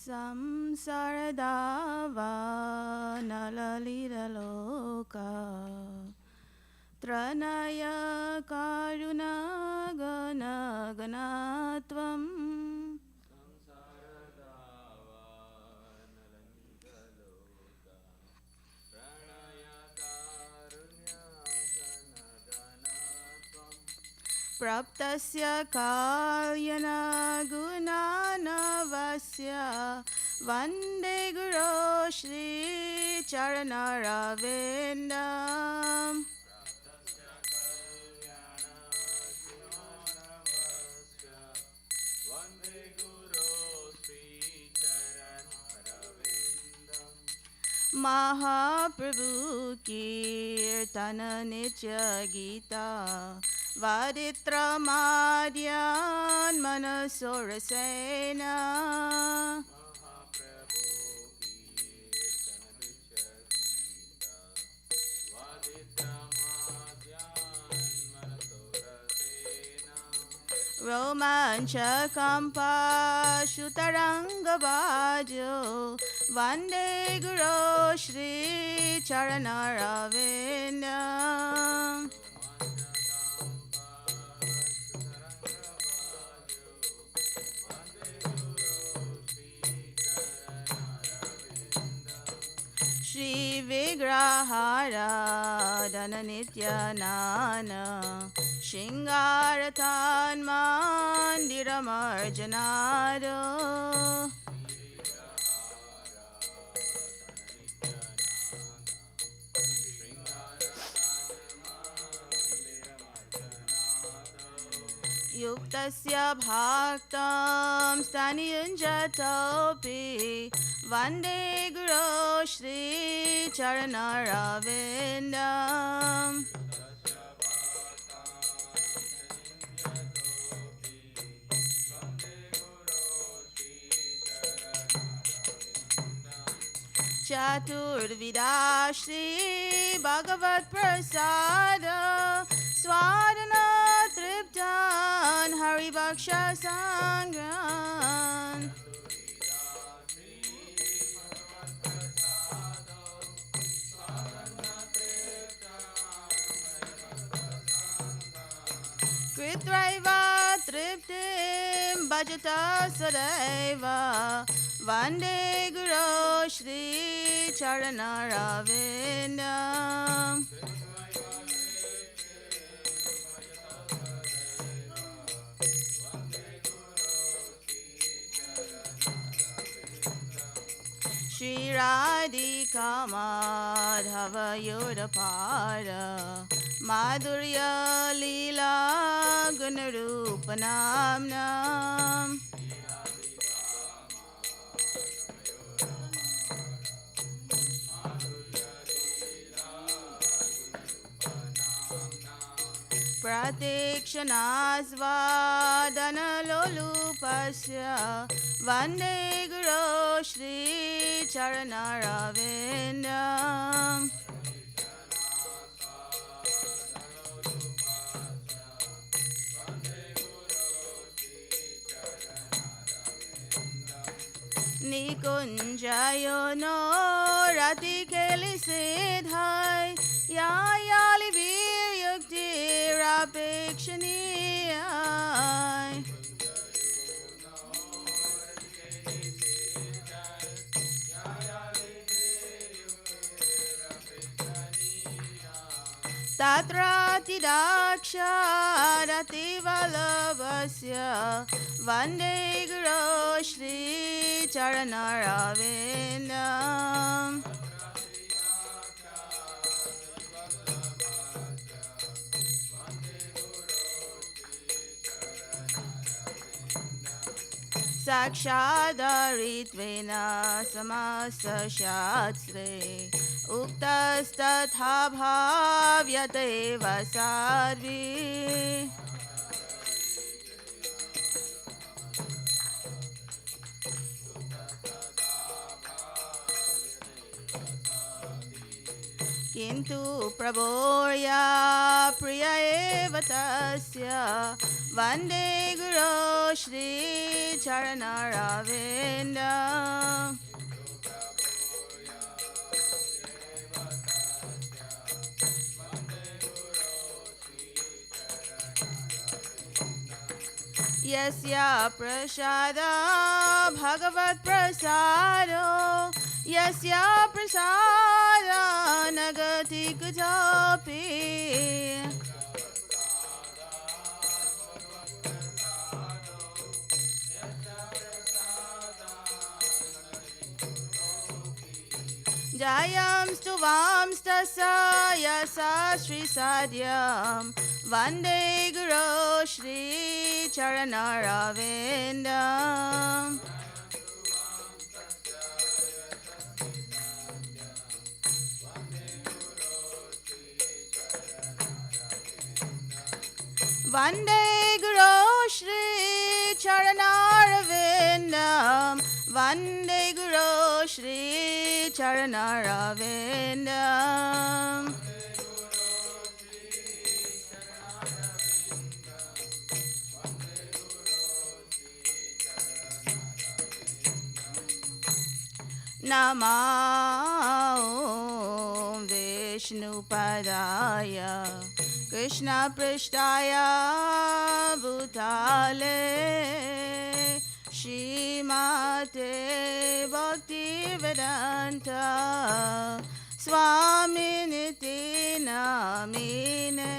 Samsaradava nalaliraloka Tranaya karuna gana ganatvam Praptasya kalyana gunanavasya Vande Guru Shri Charanaravinda Mahaprabhu Kirtana Nitya Gita Vaditra Madhyan Manasorasena Romancha Kampa Shutaranga Bajo Vande Guru Shri Charanaravinda Shri Vigrahara Dana Nitya Nana Shingaratan Mandira Marjanado Yuktasya Bhaktam Staniyunjatopi Vande Guru Shri Charanaravinda Chaturvida Shri Bhagavat Prasada Swadana Triptan Hari Bhaksha Sangran Kritraiva Triptim Bhajata Sadaiva Vande Guru Shri Charanaravinda Shri Radhika Madhava Yodapara Madhurya Leela Gunarupanamnam Pratikshana Lolupasya Vande Guru Shri Charanaravinda Nikunjayo no Rati Keli Siddhai Yayali Vir Yukti Rapikshaniyai Tatrati Daksharati Valabhasya Vande Guru Shri Charanaravinda Sakshadaриtvena samasa shastre Uktastatha bhavyate vasadvi Kintu praborya priya eva tasya Vande Guru Shri Charanaravinda. Yasya prasada bhagavat prasado Yasya prasada nagati kutapi Jayam stuvam stasa yasa Sri Sadyam Vande Guru Shri Charanaravinda. Vande Guru Shri Charanaravinda. Vande Guru Shri Charanaravinda. Namo Vishnupadaya Krishna Prishtaya Bhutale Shrimate Bhaktivedanta Swaminiti Namine.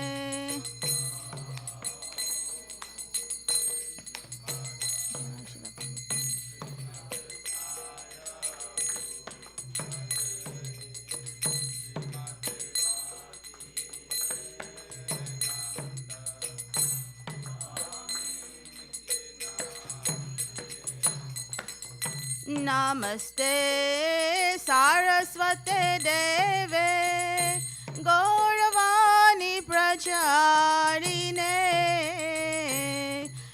Namaste Saraswate Deve Gauravani Pracharine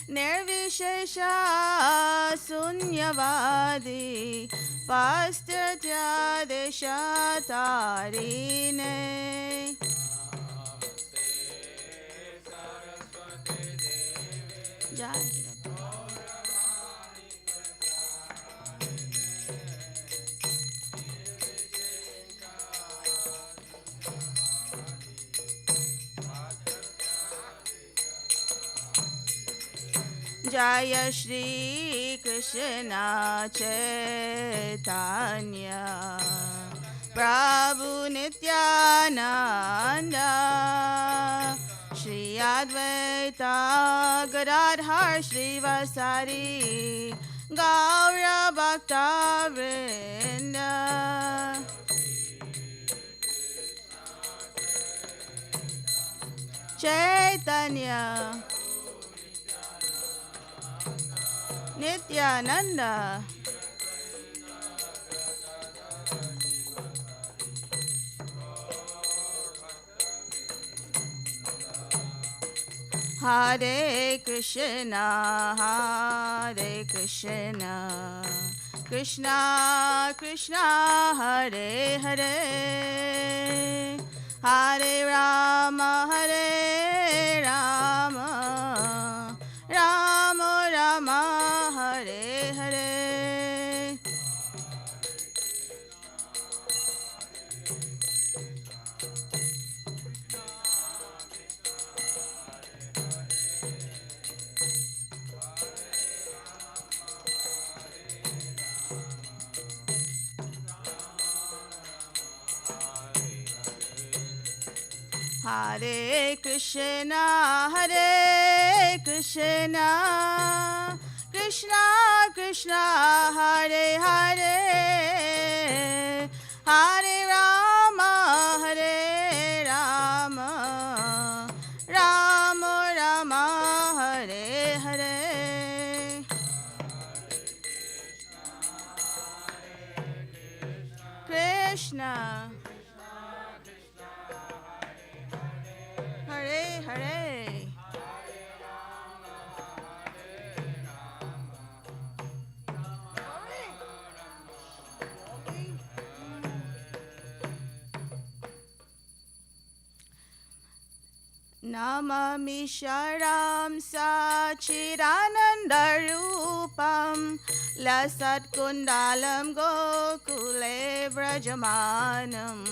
Nirvishesha Sunyavadi Pastatya Deshatarine. Jai. Jaya Shri Krishna Chaitanya Prabhu Nityananda Shri Advaita Gadadhar Shri Vasari Gaura Bhakta Vrinda. Chaitanya Nityananda Hare Krishna Hare Krishna Krishna Krishna Hare Hare Hare Rama Hare Rama Rama Rama Hare Hare. Hare Krishna Hare Krishna Krishna Krishna Hare Hare Hare Rama Hare Rama Rama Rama Hare Hare. Krishna Hare Hare Namami Sharam Sachidanandarupam Lasat Kundalam Gokule Vrajamanam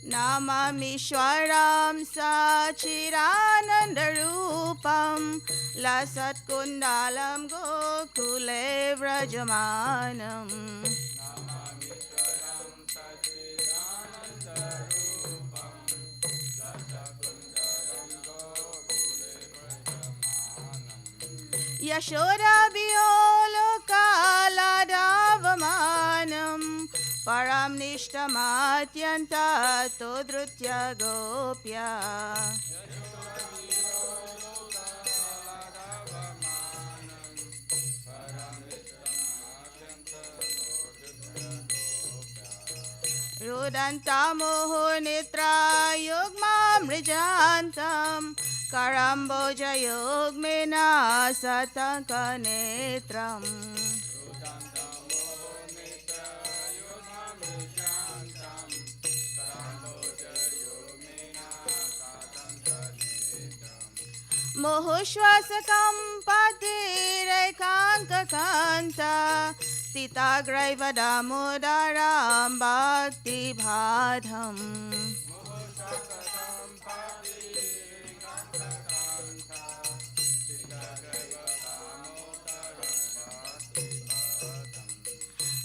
Namamishwaram Sachiranandarupam Lasat Kundalam Gokule Vrajamanam Yashoda Biolokaladavamanam Param Nishtamatyanta Todrutya Gopya Rudantamoho Nitra Yugmam Rijantam Karamboja Yugmena Satanka Netram Mohushwasakam patirekhankakanta Stitagraivadamudaram bhakti bhadham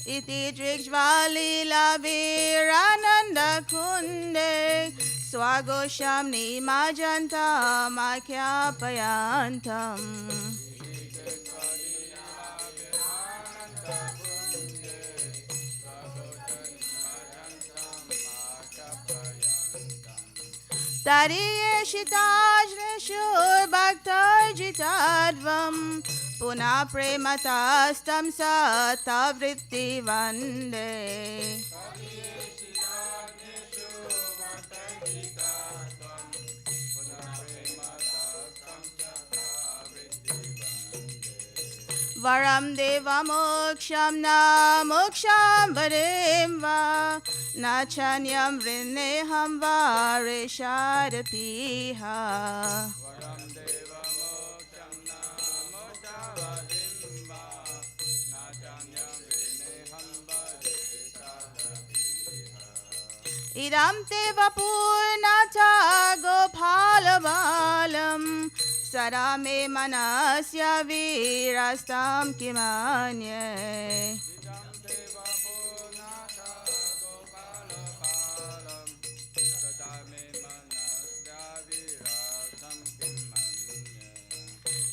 Iti Drikjvalila Virananda Kunde Swagosham Nimajantam Akyapayantam Tariyeshitajneshur Bhaktarjitadvam Puna Prematastam Satavritti Vande Varam Deva Moksham Na Moksham Varim Va Nachanyam Vrineham Varishadapiha Idam te vapurnata gopalavalam Sarame manasya virastam kimanye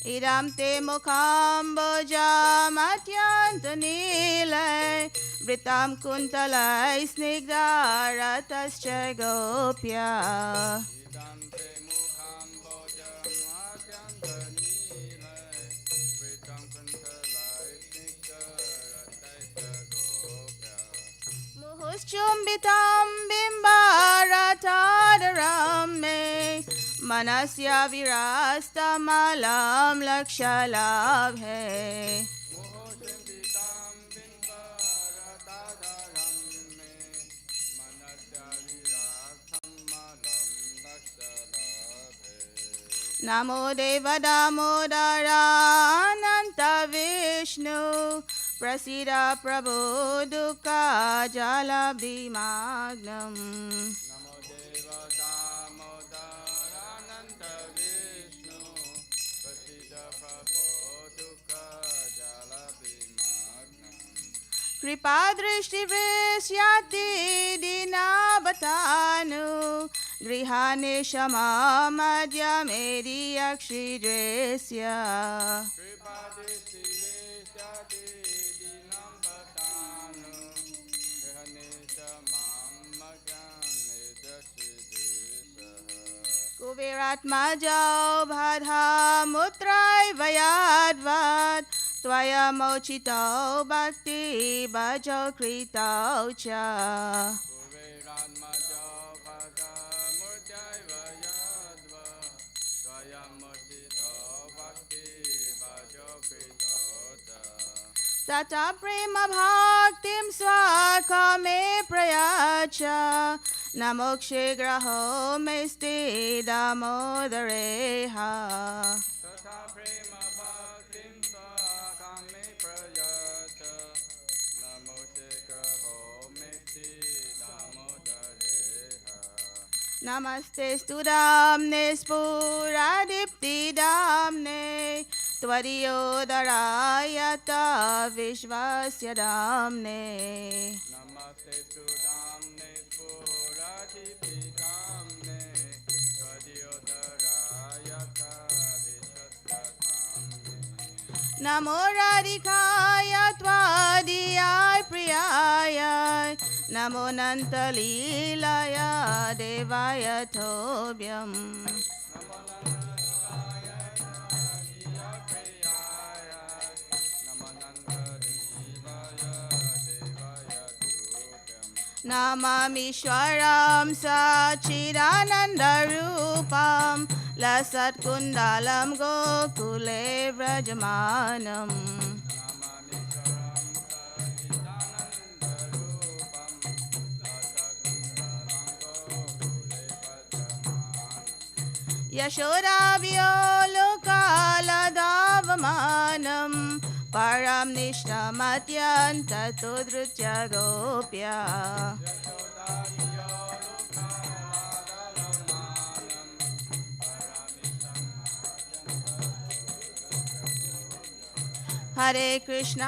Idam te mukham bojam atyantanilay Vritam kuntalay snigdaratascha gopya Muhuschumbitam bimbaratadaram me Manasya virastamalam lakshalabhe Namo Deva Damodara Ananta Vishnu Prasida Prabhu Dukha Jala Bhimagnam Namo Deva Damodara Ananta Vishnu Prasida Prabhu Dukha Jala Bhimagnam Kripa Drishti Vrisyati Dinabatanu Grihane Shama Madhya Medi Akshidresya Kuvirat Majao Bhadha Mutrai Vayadvad Tvaya Mochitao Bhakti Bhajo Kritao Cha Tata prema bhaktim swakame prayacha namokshe graho mesti damodareha. Tata prema bhaktim swakame prayacha namokshe graho mesti damodareha. Namaste studamne spuradipti damne Tvariyodarayata vishvasya damne. Namaste sudamne purati damne Tvariyodarayata vishvasya Namo radhikaya twadiyai priyaya Namo nantalilaya devaya tobhyam. Namamishwaram Sachidanandarupam Lasat Kundalam Gokule Vrajamanam. Yashodabhyo lokaladavamanam Param nishtamathyanta tudrutya gopya. Hare Krishna,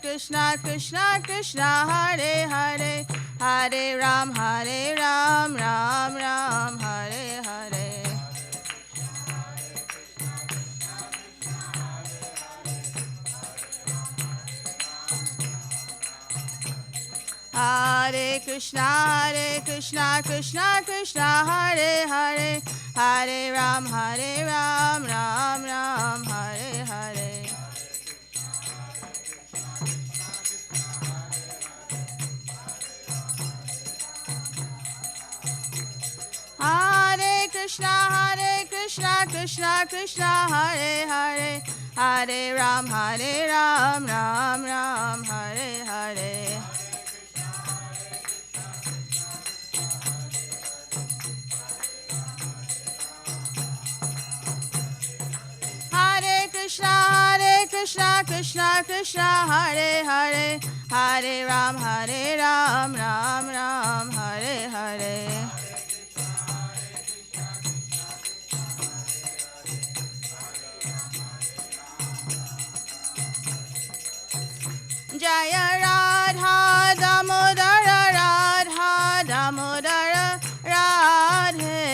Krishna Krishna, Hare Hare, Hare Ram, Ram Ram, Hare Hare. Hare Krishna, Krishna Krishna, Hare Hare, Hare Ram, Ram Ram, Hare Hare. Hare Krishna, Krishna Krishna, Hare Hare, Hare Ram, Ram Ram, Hare Hare. Hare Krishna, Krishna Hare Hare, Hare Ram, Ram Ram, Hare Hare. Jaya Radha Damodara Radha Damodara Radhe.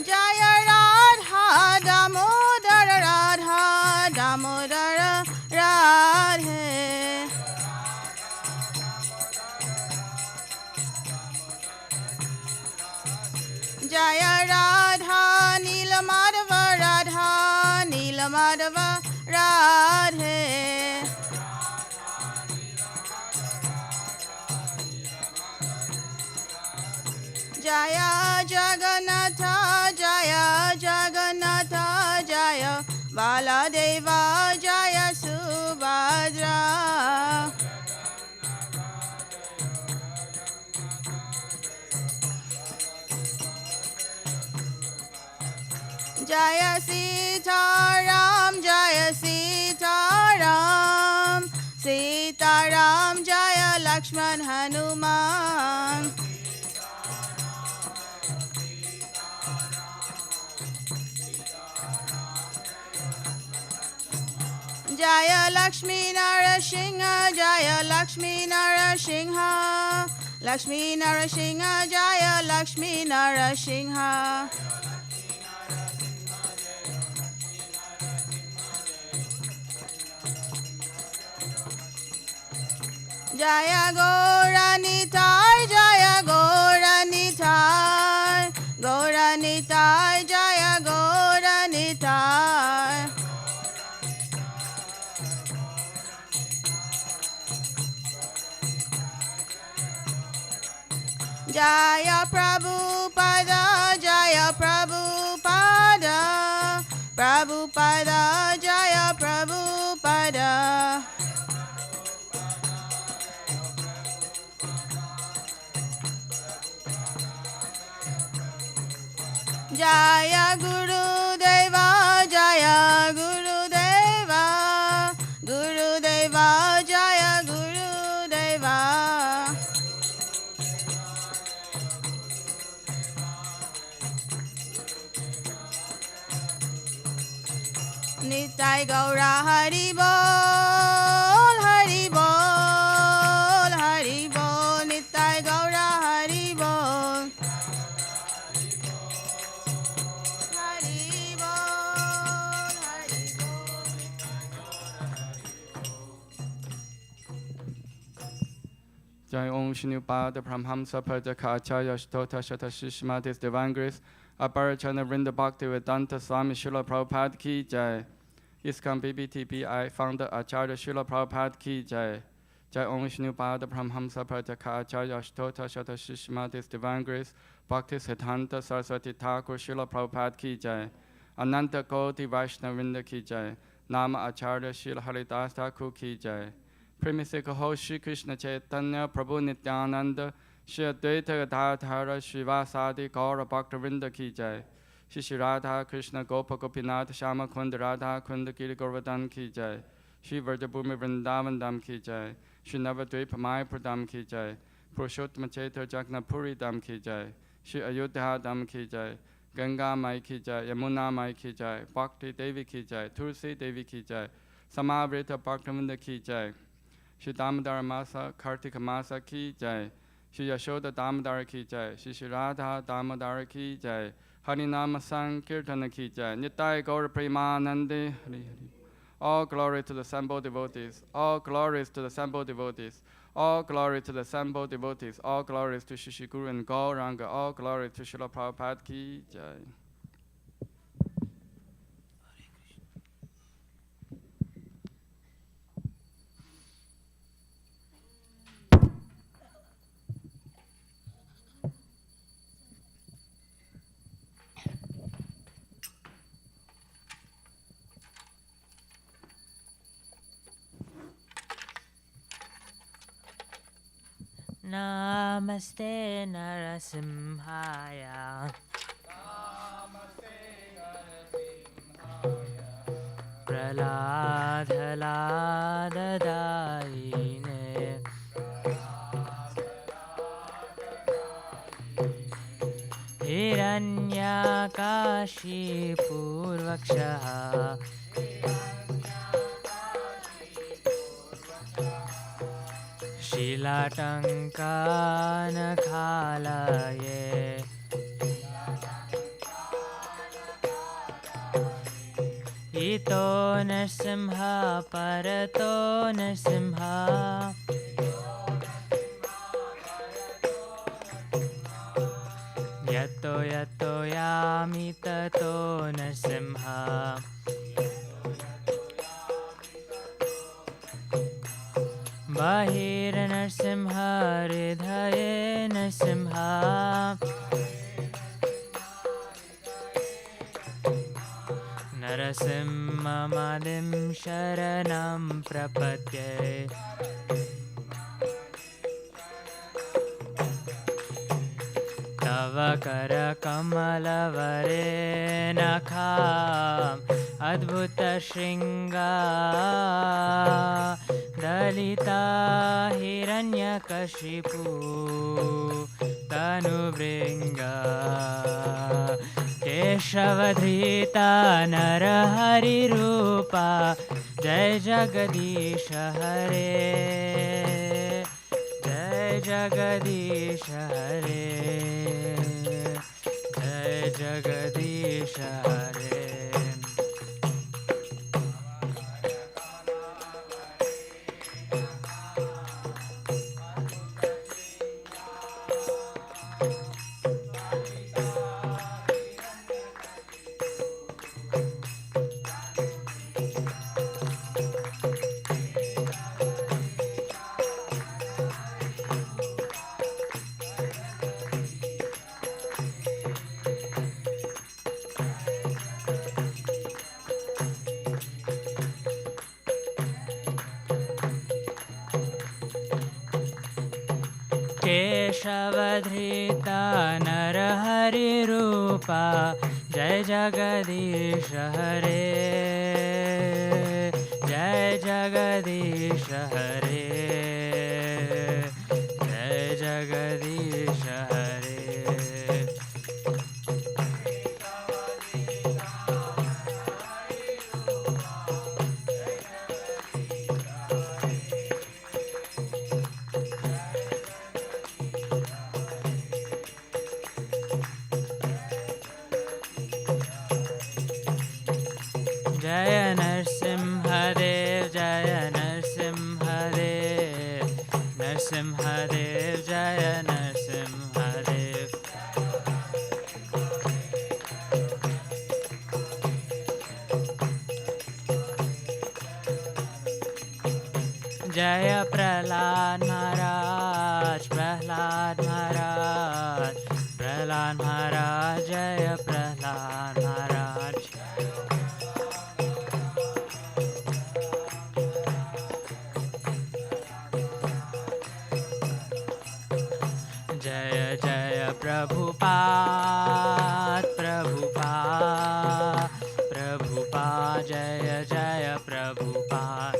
Jaya Radha Damodara Radha Damodara Radhe. Jaya Radha Nilamadava Radha Nilamadava Radhe. Jaya Jagannatha Jaya Jagannatha Jaya Baladeva Jaya Subhadra. Jaya Sitaram Jaya Sitaram Sitaram Jaya Lakshman Hanuman. Jaya Lakshmi Narasingha Jaya Lakshmi Narasingha Lakshmi Narasingha Jaya Lakshmi Narasingha. Jaya Gauranitai Jaya Gauranitai Gauranitai Jaya Gauranitai. Jaya Prabhupada Jaya Prabhupada Prabhupada, Jaya Prabhupada. Jaya Guru Deva, Jaya Guru Deva, Guru Deva, Jaya Guru Deva. Nitai Gaura Hari Bol, Hari Bol, Hari Bol, Nitai Gaura Hari Bol. Hari Bol, Hari Bol. Jai Om Shinupad Pramhamsa Pradaka Acharya Shtota Shata Shishmatis Divine Grace Aparachana Vrinda Bhakti Vedanta Swami Srila Prabhupada Ki Jai. ISKCON BBTPI Founder Acharya Srila Prabhupada Ki Jai. Jai Om Shinupad Pramhamsa Pradaka Acharya Shtota Shata Shishmatis Divine Grace Bhakti Siddhanta Saraswati Thakur Srila Prabhupada Ki Jai. Ananta Koti Vaishnavinda Ki Jai. Nama Acharya Srila Haridas Thakur Ki Jai. Premise Kaho Shri Krishna Chaitanya Prabhu Nityananda Shri Advaita Gadadhara Srivasadi Gaura Bhaktavinda Ki Jai. Shri Radha Krishna Gopa Gopinath Shama Kunda Radha Kunda Giri Govardhan Ki Jai. Shri Vrajabhumi Vrindavan Dham Ki Jai. Shri Navadvipa Mayapur Dham Ki Jai. Purushottama Chaitra Jagnapuri Dham Ki Jai. Shri Ayodhya Dham Ki Jai. Ganga Mai Ki Jai. Yamuna Mai Ki Jai. Bhakti Devi Ki Jai. Tulsi Devi Ki Jai. Samavrita Bhaktavinda Ki Jai. Shri Damodara Masa Kartika Masa Ki Jai. Shri Yashoda Damodara Ki Jai. Shri Radha Damodara Ki Jai. Harinama Sankirtana Ki Jai. Nitai Gaura Premanande. Hari Hari. All glory to the assembled devotees. All glories to the assembled devotees. All glory to the assembled devotees. All glories to Shri Guru and Gauranga. All glory to Srila Prabhupada Ki Jai. Namaste Narasimhaya. Praladhaladadaine. Hiranyakashi Purvakshaha. Shilatankanakalaye. Ito Narasimha Parato Narasimha. Yato yato yami tato Narasimha. Bahir Narasimha Hridaye Narasimha. Narasimha Madim Sharanam Prapatye. Tava Kara Kamala Vare Nakham Adbhuta Shringa Dalita Hiranyakashipu Tanubringa Keshavadhrita Narahari Rupa Jai Jagadisha Hare Jai Jagadisha Hare Jai Jagadisha Hare. केशवधृता नरहरिरूपा जय जगदीश हरे जय जगदीश हरे जय जगदीश हरे जय नरसिंहदेव जय नरसिंहदेव नरसिंहदेव जय नरसिंहदेव जय प्रहलाद महाराज प्रहलाद महाराज प्रहलाद महाराज जय प्रहलाद महाराज जय जय प्रभुपाद प्रभुपाद प्रभुपाद जय जय Prabhupada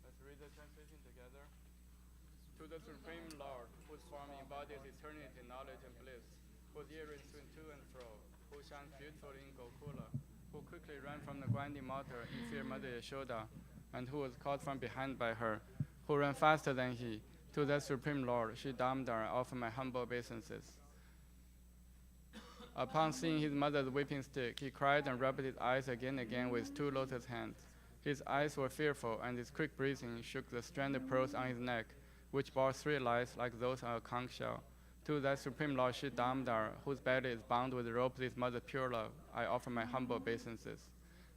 Let's read the translation together. To the Supreme Lord, whose form embodies eternity, knowledge, and bliss, whose earrings swing to and fro, who shines beautifully in Gokula, who quickly ran from the grinding water in fear Mother Yashoda, and who was caught from behind by her, who ran faster than he. To that Supreme Lord, Sri Damodar, I offer my humble obeisances. Upon seeing his mother's whipping stick, he cried and rubbed his eyes again and again with two lotus hands. His eyes were fearful, and his quick breathing shook the stranded pearls on his neck, which bore 3 lights like those on a conch shell. To that Supreme Lord Sri Damodar, whose belly is bound with ropes of his mother's pure love, I offer my humble obeisances.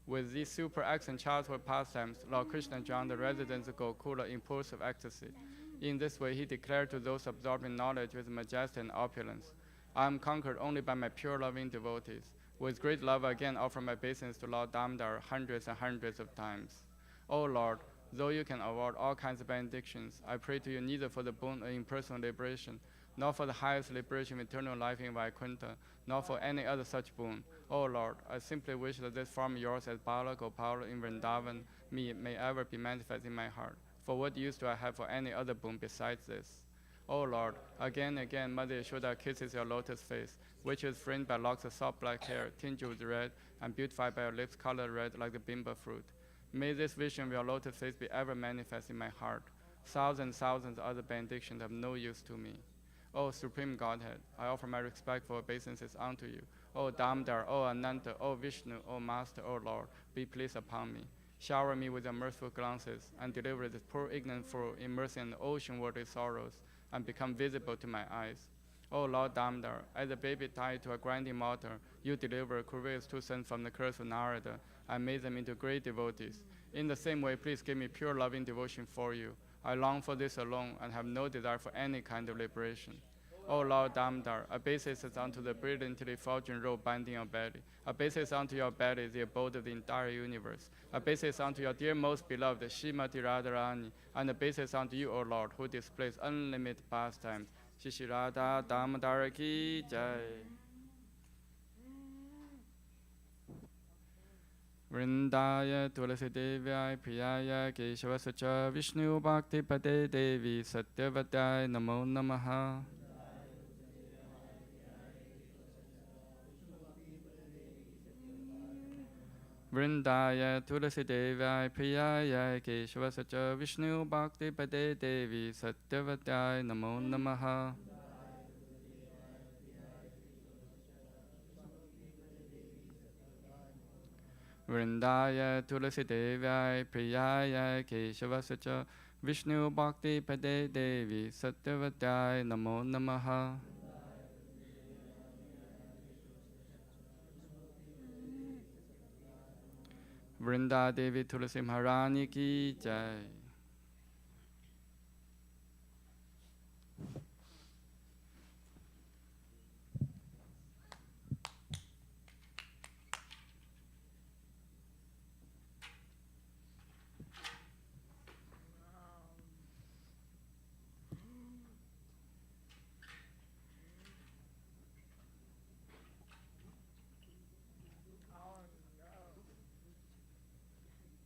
With these super excellent childhood pastimes, Lord Krishna joined the residents of Gokula in pools of ecstasy. In this way, he declared to those absorbing knowledge with majesty and opulence, I am conquered only by my pure loving devotees. With great love, I again offer my obeisance to Lord Damodar hundreds and hundreds of times. O Lord, though you can award all kinds of benedictions, I pray to you neither for the boon of impersonal liberation, nor for the highest liberation of eternal life in Vaikuntha, nor for any other such boon. O Lord, I simply wish that this form of yours as Bala Gopala in Vrindavan may ever be manifest in my heart. For what use do I have for any other boon besides this? O Lord, again and again Mother Yashoda kisses your lotus face, which is framed by locks of soft black hair, tinged with red, and beautified by your lips colored red like the bimba fruit. May this vision of your lotus face be ever manifest in my heart. Thousands of other benedictions have no use to me. O Supreme Godhead, I offer my respectful obeisances unto you. O Damodar, O Ananta, O Vishnu, O Master, O Lord, be pleased upon me. Shower me with your merciful glances, and deliver this poor ignorant fool immersed in the ocean-worthy sorrows, and become visible to my eyes. O Lord Damodar, as a baby tied to a grinding mortar, you deliver Kuru's 2 sons from the curse of Narada, and made them into great devotees. In the same way, please give me pure loving devotion for you. I long for this alone, and have no desire for any kind of liberation. O Lord Damodar, obeisances unto the brilliantly effulgent robe binding your belly. Obeisances unto your belly, the abode of the entire universe. Obeisances unto your dear most beloved Srimati Radharani, and obeisances unto you, O Lord, who displays unlimited pastimes. Shri Shri Radha Damodar ki jai. Vrindaya Tulasi Devyai Priyaya Keshavasacha Vishnu Bhakti Pate Devi Satyavadai Namo Namaha. Vrindaya Tulasi Devaya Priyaya Keshavasacha Vishnu Bhakti Pade Devi Satyavataya Namo Namaha. Vrindaya Tulasi Devaya Priyaya Keshavasacha Vishnu Bhakti Pade Devi Satyavataya Namo Namaha. Vrinda Devi Tulasi Maharani Ki Jai.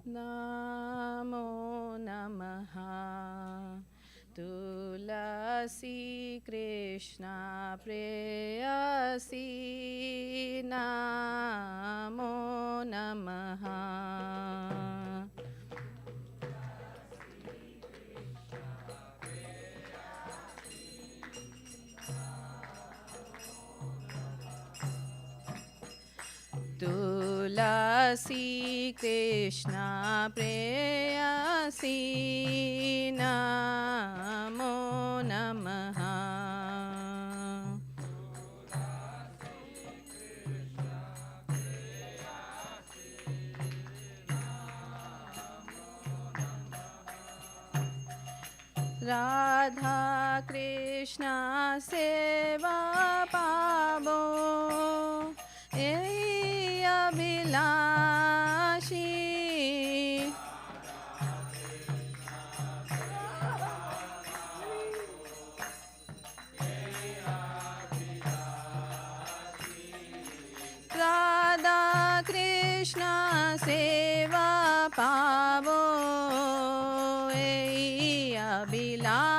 Namo Namaha Tulasi Krishna Preyasi Namo Namaha Tulasi Krishna Preyasi Namo Namaha Radha Krishna Seva Pavo Ei Abhilashi Radha Krishna Seva Pavo Ei Abhilashi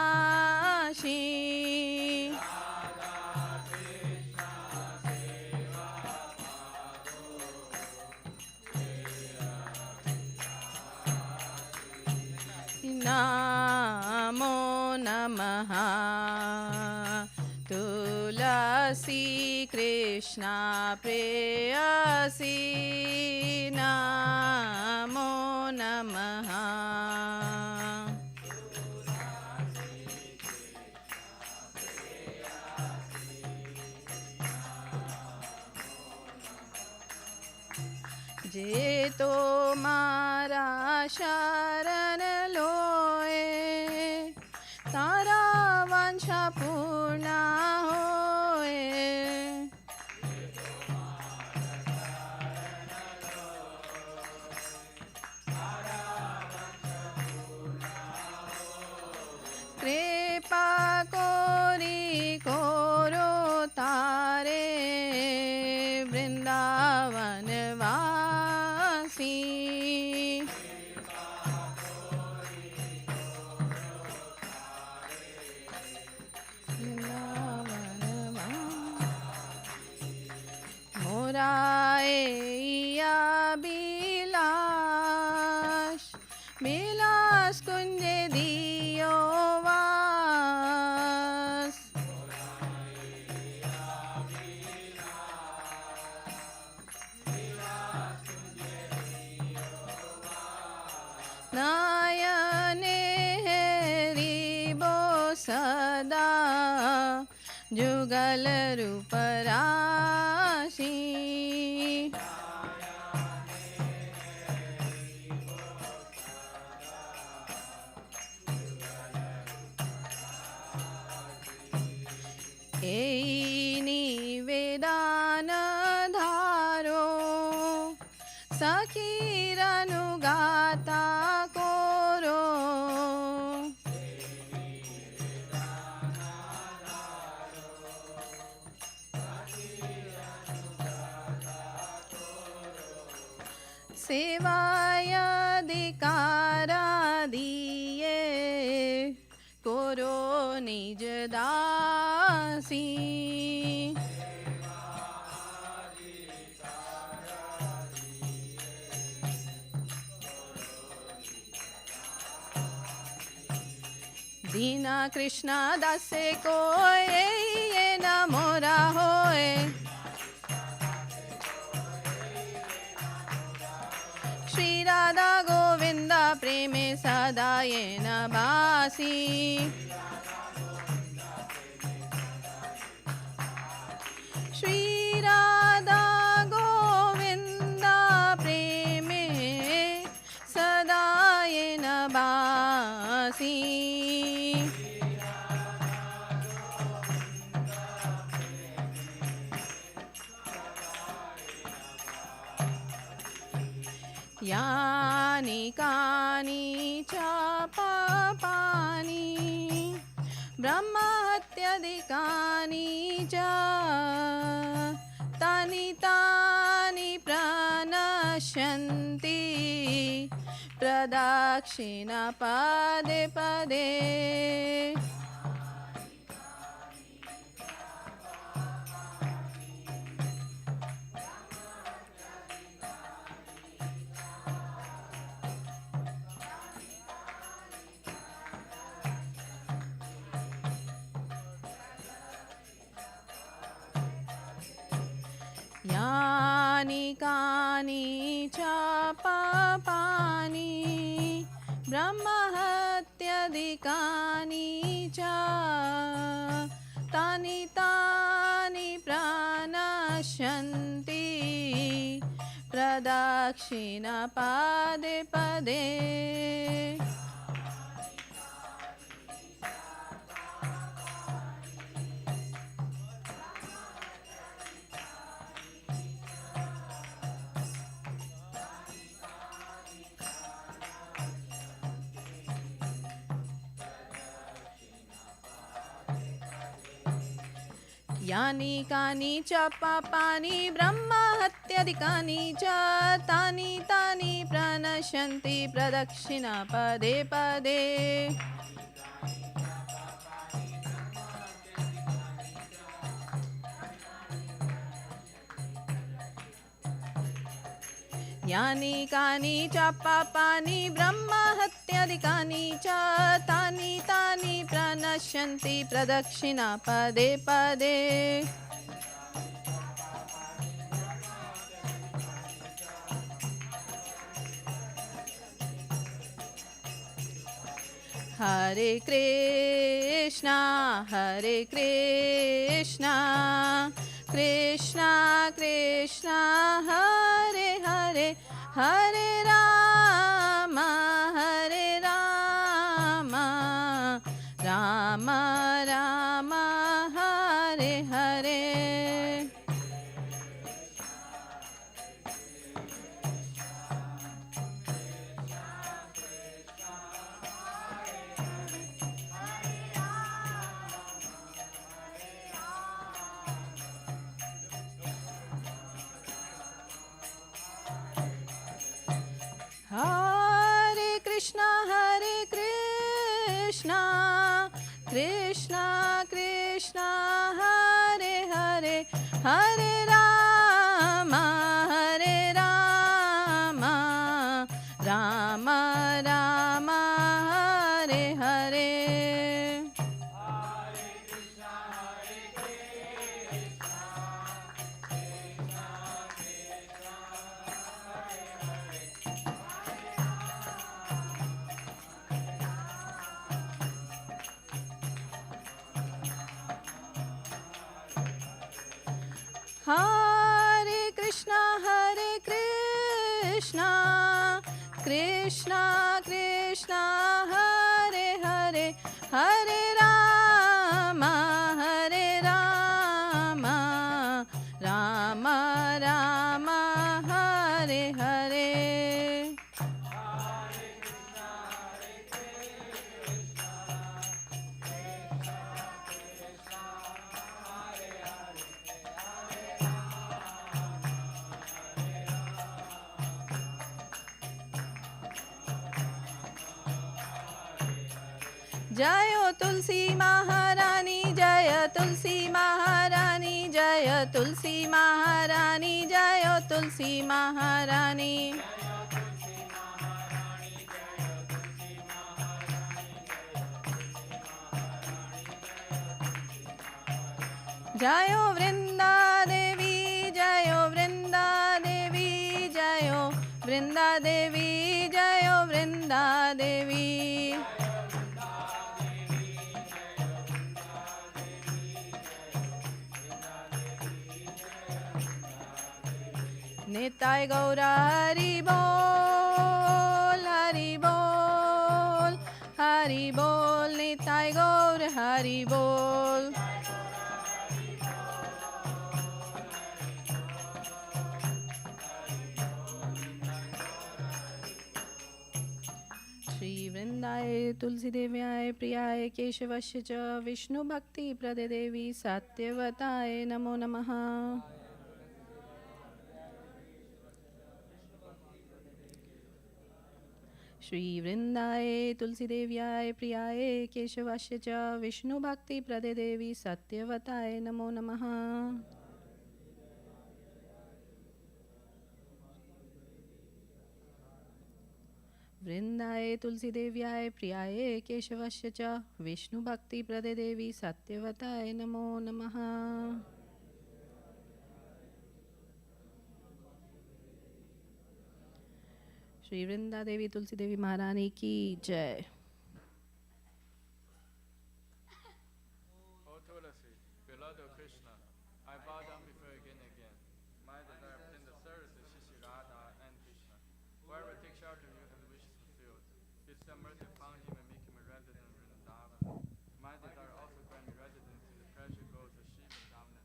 Namo Namaha Tulasi Krishna Preyasi Namo Namaha Je tomara sharan loe tara vansha purna hoye kripa kori koro tare Vrindavan vasi Morae Bilash Bilas kunje diyo vas Nayane heribo sada Jugal Ruparashi Ei nivedana dharo Sakiranugata koro Sevaya dikara diye Koro nij dasi दीना कृष्ण दासे कोय ये न मोरा होय श्री राधा गोविंद प्रेमे सदा ये न बासी श्री राधा गोविंद प्रेमे सदा ये न बासी यानि कानि च पापानि ब्रह्महत्यादिकानि च तानि तानि प्रणश्यन्ति प्रदक्षिण पदे पदे यानि कानि च पापानि ब्रह्महत्यादिकानि च तानि तानि प्रणश्यन्ति प्रदक्षिण पदे पदे यानि कानि च पापानि ब्रह्महत्यादिकानि च तानि तानि प्रणश्यन्ति प्रदक्षिण पदे पदे यानि कानि च पापानि ब्रह्महत्यादिकानि च तानि तानि प्रणश्यन्ति प्रदक्षिण पदे पदे हरे कृष्णा कृष्णा कृष्णा हरे हरे हरे राम राम राम हरे हरे हरे कृष्णा कृष्णा कृष्णा हरे हरे हरे राम राम राम हरे हरे हरे कृष्णा कृष्णा कृष्णा हरे हरे हरे राम राम राम हरे हरे जय तुलसी महारानी जय तुलसी महारानी जय तुलसी महारानी जय तुलसी महारानी Jayo Vrinda Devi, Jayo Vrinda Devi, Jayo Vrinda Devi, Jayo Vrinda Devi. Nitai Gaura Hari Bol, Hari Bol, Hari Bol, Nitai Gaura Hari Bol. Shri Vrindaye Tulsi Devyaye Priyaye Keshavasya cha Vishnu Bhakti Prade Devi Satyavataye Namo Namaha. Shri Vrindaye Tulsi Devyaye Priyaye Keshavasya cha Vishnu Bhakti Prade Devi Satyavataye Namo Namaha. Vrindaye Tulsi Devyaye Priyaye Keshavasya cha Vishnu Bhakti Prade Devi Satyavataye Namo Namaha. Shri Vrinda Devi Tulsi Devi Maharani ki jai. O Tulasi, beloved of Krishna, I bow down before you again and again. My desire to obtain the service of Shri Radha and Krishna. Whoever takes shelter of you has wishes fulfilled. Bestow mercy upon him and make him a resident of Vrindavan. My desire also grant me residence in the precious groves of Shri Vrindavan.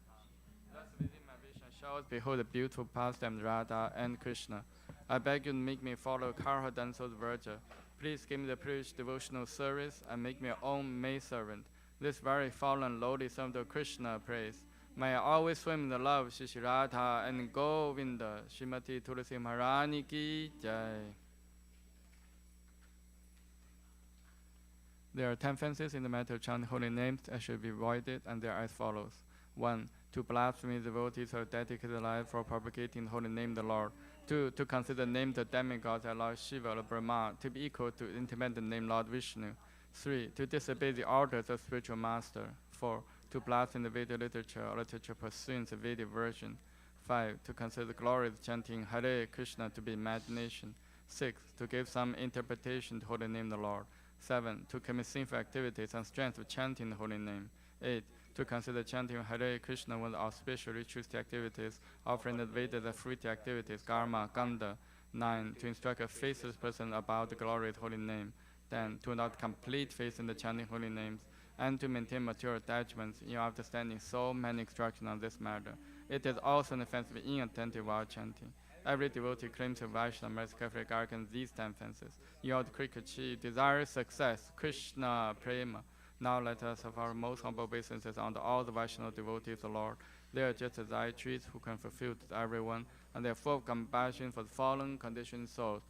Thus within my vision shall behold the beautiful pastime Radha and Krishna. I beg you to make me follow Karha Danso's virtue. Please give me the privileged devotional service and make me your own maidservant. This very fallen lowly servant of Krishna prays. May I always swim in the love of Shri Radha and Govinda. Srimati Tulasi Maharani ki jai. There are 10 offenses in the matter of chanting holy names that should be avoided, and they are as follows. 1. To blaspheme devotees who have dedicated life for propagating the holy name of the Lord. 2. To consider the name of the demigods like Lord Shiva or Brahma to be equal to intimate the name Lord Vishnu. 3. To disobey the orders of spiritual master. 4. To blaspheme the Vedic literature or literature pursuing the Vedic version. 5. To consider the glory of chanting Hare Krishna to be imagination. 6. To give some interpretation to the holy name of the Lord. 7. To commit sinful activities and strength of chanting the holy name. 8. To consider chanting Hare Krishna one of the auspicious ritualistic activities, offering the Vedas as fruity activities, karma, ganda. 9. To instruct a faithless person about the glory of the holy name. 10. To adopt complete faith in the chanting holy names, and to maintain mature attachments in understanding so many instructions on this matter. It is also an offense to be inattentive while chanting. Every devotee claims to Vaishnava must carefully guard against these 10 offenses. In order to quickly achieve desired success, Krishna Prema. Now let us have our most humble obeisances unto all the Vaishnava devotees of the Lord. They are just as I trees who can fulfill to everyone, and they are full of compassion for the fallen conditioned souls.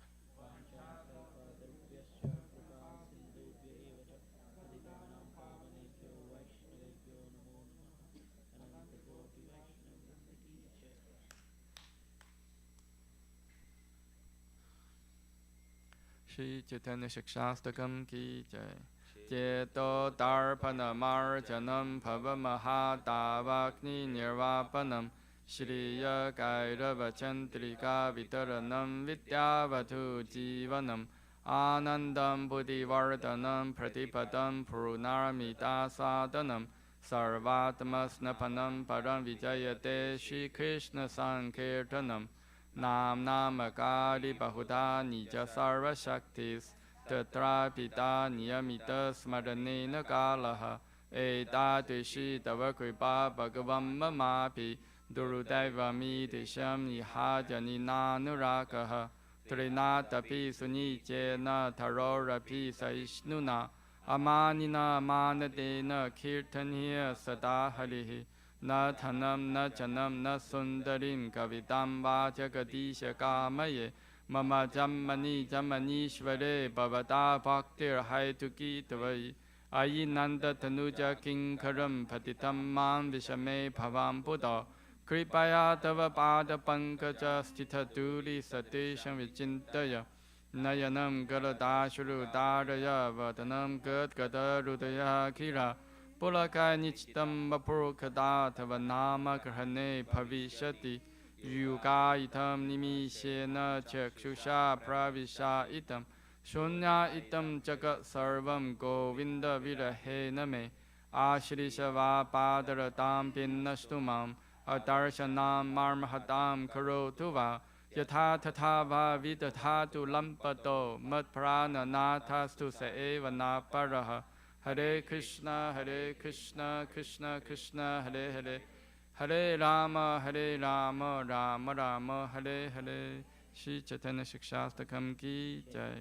Shri Chaitanya Shikshastakam ki jai. Cheto Darpana Marjanam Pavamahadavakni Nirvapanam Shriya Kairava Chandrika Vitaranam Vidyavatu Jivanam Anandam Buddhivardhanam Pratipadam Purunaramita Sadhanam Sarvatmasnapanam Param Vijayate Shri Krishna Sankirtanam Nam Namakari Bahuda Nija Sarva Shaktis Tatra Pita Niyamita Smaranena Kalaha Etadrishi Tavakripa Bhagavam Mamapi Durudevami Disham Nihajani Nanurakaha Trinatapi Sunichena Tarorapi Saishnuna Amanina Manadena Kirtaniya Sadaharihi Na Thanam Na Chanam Na Sundarim Kavitam Vajagadisha Kamaye Mama Jammani Jammanishvare Bhavata Bhaktir Haituki Tavai Ayinanda Tanuja Kinkaram Patitam Man Vishame Bhavam Buddha Kripaya Tava Pada Pankaja Stitha Duri Satesham Vichintaya Nayanam Galadashuru Daraya Vatanam Gad Gada Rudaya Kira Pulaka Nichitam Vapurukada Tavanama Grahane Pavishati Yuga Itam Nimishena Chakshusha Pravisha Itam Shunya Itam Jagat Sarvam Govinda Virahe Name Ashrishava Padaratam Pinnastumam Adarshanam Marmahatam Karotuva Yatha Tathava Vidathatu Lampato Matprana Nathastu Saeva Naparaha Hare Krishna, Krishna Krishna, Hare Hare, Hare Rama, Rama Rama, Hare Hare. Shri Chaitanya Shikshastakam Ki Jai.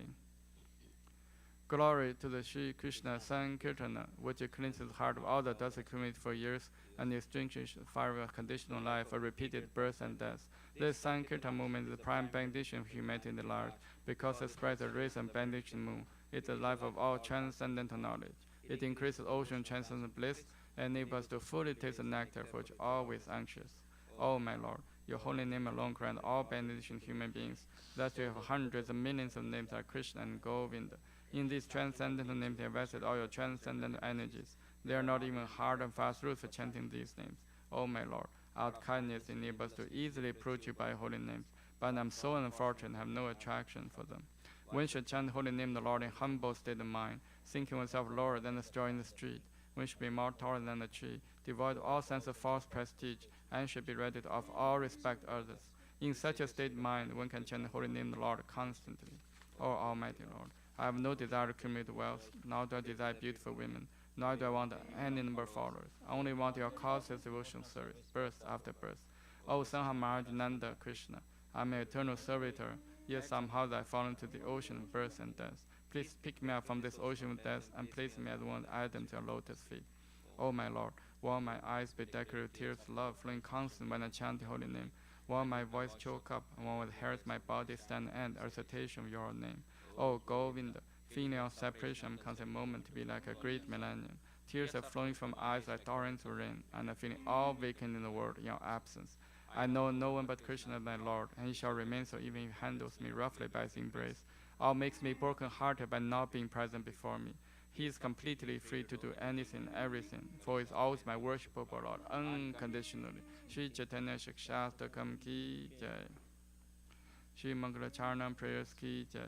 Glory to the Shri Krishna Sankirtana, which cleanses the heart of all the dust accumulated for years and extinguishes the fire of conditional life for repeated births and deaths. This Sankirtan movement is the prime benediction of humanity in the large, because it spreads the rays and benediction moon. It's the life of all transcendental knowledge. It increases ocean transcendent bliss and enables us to fully taste the nectar for which always anxious. Oh my Lord, your holy name alone grant all benediction human beings. Thus you have hundreds of millions of names like Krishna and Govinda. In these transcendental names you have vested all your transcendental energies. There are not even hard and fast rules for chanting these names. Oh my Lord, our kindness enables us to easily approach you by holy names, but I'm so unfortunate I have no attraction for them. One should chant holy name of the Lord in humble state of mind, thinking oneself lower than the straw in the street. One should be more tolerant than the tree, devoid of all sense of false prestige, and should be ready to offer all respect to others. In such a state of mind, one can chant the holy name of the Lord constantly. O Almighty Lord, I have no desire to accumulate wealth, nor do I desire beautiful women, nor do I want any number of followers. I only want your causeless devotional service, birth after birth. O Sanha Mahajananda Krishna, I am an eternal servitor, yet somehow I fall into the ocean of birth and death. Please pick me up from this ocean of death and place me as one item to your lotus feet. O my Lord, while my eyes be decorated with tears of love flowing constant when I chant the holy name, while my voice choke up, and while the hairs of my body stand and recitation of your name. O Govinda, feeling of separation comes a moment to be like a great millennium. Tears are flowing from eyes like torrents of rain, and I feeling all vacant in the world in your absence. I know no one but Krishna my Lord, and he shall remain so even if he handles me roughly by his embrace, or makes me broken-hearted by not being present before me. He is completely free to do anything, everything, for he is always my worshipable Lord, unconditionally. Shri Chaitanya Shikshastakam Ki Jai. Shri Mangala Charnam Prayers Ki Jai.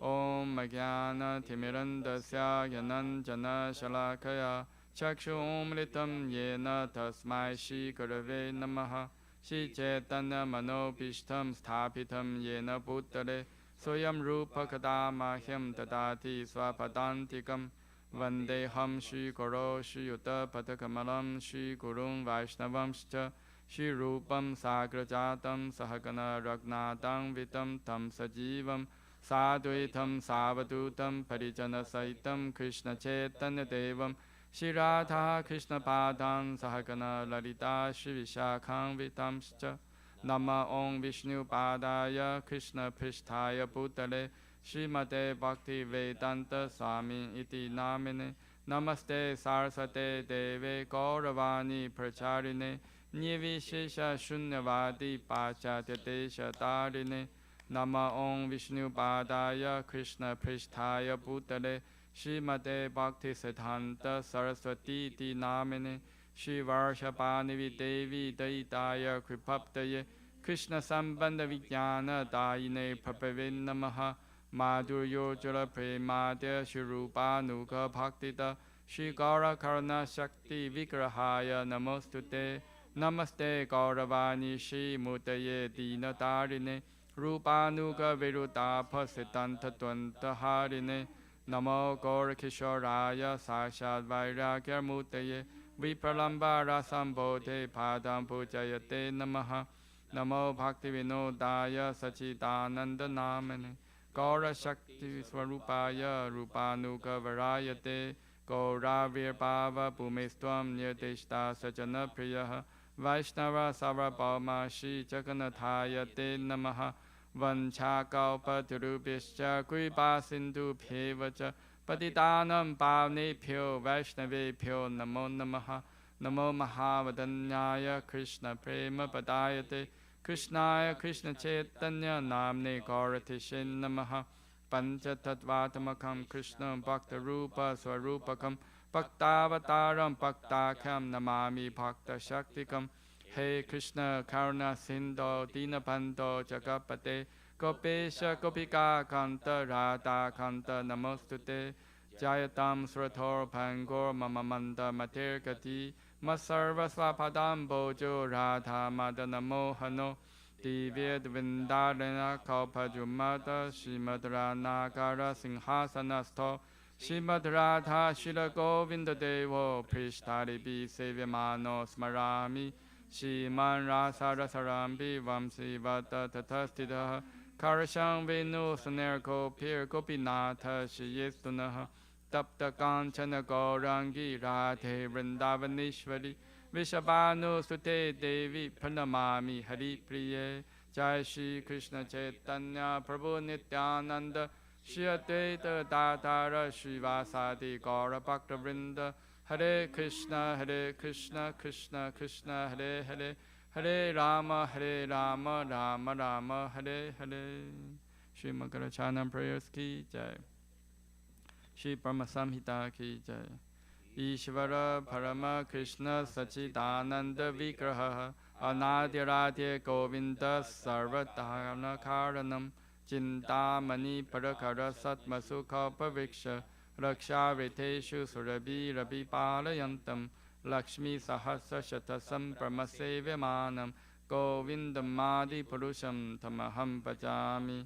Om Magyana Timirandasya Yananjana Shalakaya Chakshumritam Yena Tasmai Shri Gurave Namaha Shri Chaitanya Manobishtam Sthapitam Yena Bhutale Soyam Rupa Kadamahyam Dadati Swapadantikam Vandeham Shri Guru Shri Yuta Patakamalam Shri Gurung Vaishnavamscha Shri Rupam Sagrajatam Sahagana Ragnatang Vitam Tam Sajivam Sadvaitam Savadutam Parijana Saitam Krishna Chaitanya Devam Shri Radha Krishna Padam Sahagana Lalita Shri Vishakham Vitamscha Nama Om Vishnu Padaya Krishna Pristhaya Bhutale Srimate Bhakti Vedanta Swami Iti Namine Namaste Sarasate Deve Gauravani Pracharine Nivishesha Shunyavadi Pachatya Desha Tarine Nama Om Vishnu Padaya Krishna Pristhaya Bhutale Srimate Bhakti Siddhanta Saraswati Iti Namine Shri Varshabhanivi Devi Daitaya Kripaptaye Krishna Sambandha Vijnana Dayine Prabhave Namaha Madhuryo Jala Premadya Shri Rupa Nuga Bhaktita Shri Gaura Karuna Shakti Vigrahaya Namostute Namaste Gauravani Shri Mutaye Dina Darine Rupa Nuga Viruta Pasiddhanta Dvanta Harine Namo Gaura Kishoraya Sashad Vairagya Mutaye Vipralamba Rasambodhe Padam Pujayate Namaha Namo Bhakti Vinodaya Sachidananda Namane Gaura Shakti Swarupaya Rupanuga Varayate Gaura Virbhava Bhumistvam Nirdishta Sajana Priyaha Vaishnava Sarvabhauma Shri Jagannathaya Te Namaha Vanchakalpa Tirubhischa Kripa Sindhu Bhevacha Patitanam Pavnebhyo Vaishnavebhyo Namo Namaha Namo Mahavadanyaya Krishna Prema Padayate Krishnaya Krishna Chaitanya Namne Gauratishin Namaha Panchatattvatammakam Krishna Bhakta Rupa Swarupakam Bhaktavataram Bhaktakham Namami Bhakta Shaktikam. Hey Krishna Karuna Sindho Dinabandho Jagapate Gopesha Gopika Kanta Radha Kanta Namostute Jayatam Srathor Pangor Mamamanda Mater Gati Masarva Swapadam Bojo Radha Madana Mohano Divya Vindarana Kalpajumata Shimadra Nagara Singhasanasto Shrimad Radha Shila Govinda Devo Prishtari Bi Sevyamano Smarami Shriman Rasa Rasarambi Vamsi Vata Tatastida Karashang Venu Sanerko Pir Gopinatha Shiyestunaha Tapta Kanchana Gaurangi Radhe Vrindavanishwari Vishabhanu Sute Devi Pranamami Hari Priye Jai Shri Krishna Chaitanya Prabhu Nityananda Shri Advaita Dadara Srivasadi Gaura Bhakta Vrinda Hare Krishna Krishna Krishna Hare Hare Hare Rama Rama Rama Hare Hare Shri Mangalachanam Prayers Ki Jai Shri Paramasamhita Ki Jai Ishvara Parama Krishna Sachidananda Vigraha Anadirade Govinda Sarvatana Karanam Chintamani Parakara Satmasukha Paviksha Raksha Viteshu Surabhi Rabi Palayantam Lakshmi Sahasra Shatasam Pramasevyamanam Govindam Madi Purusham Tamaham Pajami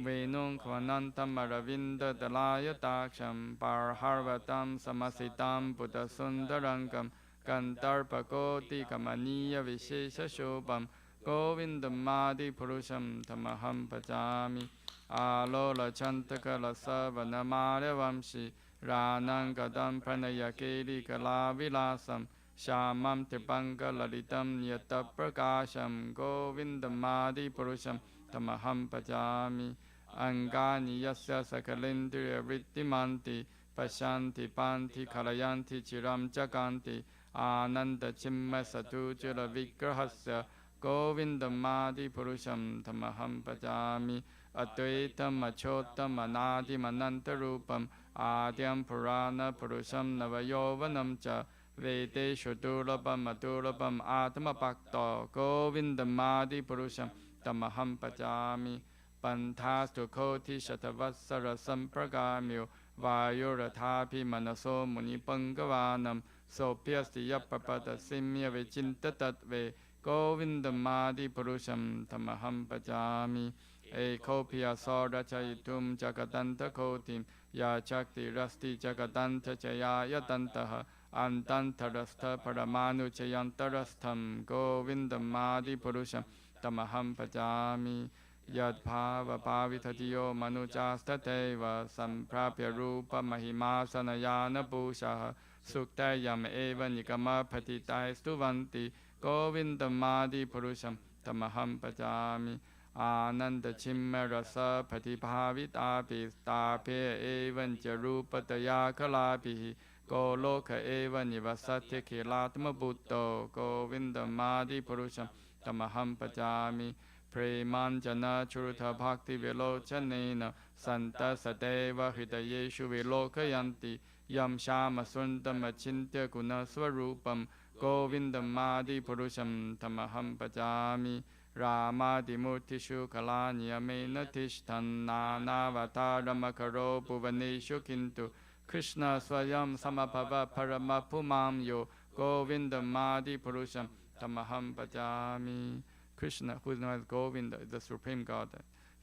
Venung Kvanantam Aravinda Dalaya Daksham Parharvatam Samasitam Buddha Sundarangam Kantarpakoti Kamaniya Vishesha Shobham Govindam Madi Purusham Tamaham Pajami Alola Chantaka Lasa Vanamara Vamshi Ranang Gadam Pranaya Keli Kala Vilasam Shamam Tripanga Lalitam Yata Prakasham Govindam Madi Purusham Tamaham Pajami Angani Yasya Sakalindriya Vrittimanti Pashanti Panti Kalayanti Chiram Jaganti Ananda Chimma Satu Jira Vigrahasya Govindam Madi Purusham Tamaham Pajami Advaitam Achotam Anadi Mananta Rupam Adyam Purana Purusham Navayovanam Cha Vedeshu Durabam Adurabam Atma Bhakta Govindam Madi Purusham Tamaham Pajami Pantastu Koti Shatavatsara Sampragamyo Vayurathapi Manaso Muni Pangavanam Sopyasti Yapapada Simya Vichinta Tatve Govindam Madi Purusham Tamaham Pajami Ekopya Sora Chayitum Jagadanta Kotim Ya Chakti Rasti Jagadanta Chaya Yadantaha Antantarastha Paramanu Chayantarastham Govindam Madi Purusham Tamaham Pajami Yad Bhava Bhavitatiyo Manujastateva Samprapya Rupa Mahimasanayana Bhushaha Suktayam Eva Nikama Patitai Stuvanti Govindam Madi Purusham Tamaham Pajami Ananda Chimma Rasa Patibhavitapi Tape Evan Jarupataya Kalapihi Goloka Eva Nivasatya Kilatma Bhutto Govindam Madi Purusham Tamaham Pajami Premanjana Churutha Bhakti Vilochanena Santa Sadeva Hridayeshu Vilokayanti Yam Shama Sundam Achintya Guna Swarupam Govindam Madi Purusham Tamaham Pajami Ramadi Murtishu Kalanyamena Tishtan Nanavataram Bhuvaneshu Kintu Krishna Swayam Samabhava Paramapumam Yo Govindam Madi Purusham Tamaham Pajami. Krishna, who is known as Govinda, is the supreme God.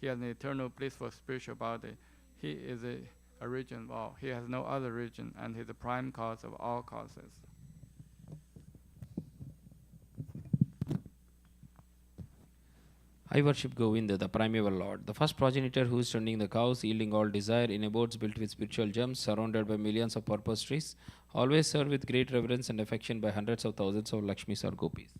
He has an eternal blissful spiritual body. He is a origin of all. He has no other origin, and he is the prime cause of all causes. I worship Govinda, the primeval Lord, the first progenitor who is tending the cows, yielding all desire in abodes built with spiritual gems, surrounded by millions of purpose trees, always served with great reverence and affection by hundreds of thousands of Lakshmis or Gopis.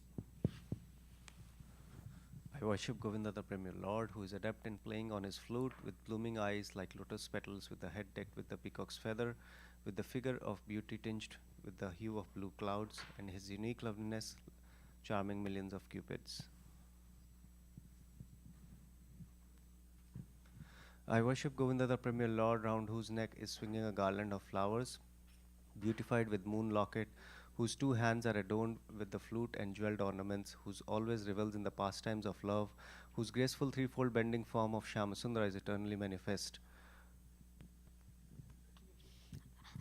I worship Govinda, the premier Lord, who is adept in playing on his flute, with blooming eyes like lotus petals, with the head decked with the peacock's feather, with the figure of beauty tinged with the hue of blue clouds, and his unique loveliness charming millions of cupids. I worship Govinda, the premier Lord, round whose neck is swinging a garland of flowers, beautified with moon locket, whose two hands are adorned with the flute and jeweled ornaments, whose always revels in the pastimes of love, whose graceful threefold bending form of Shyamasundara is eternally manifest.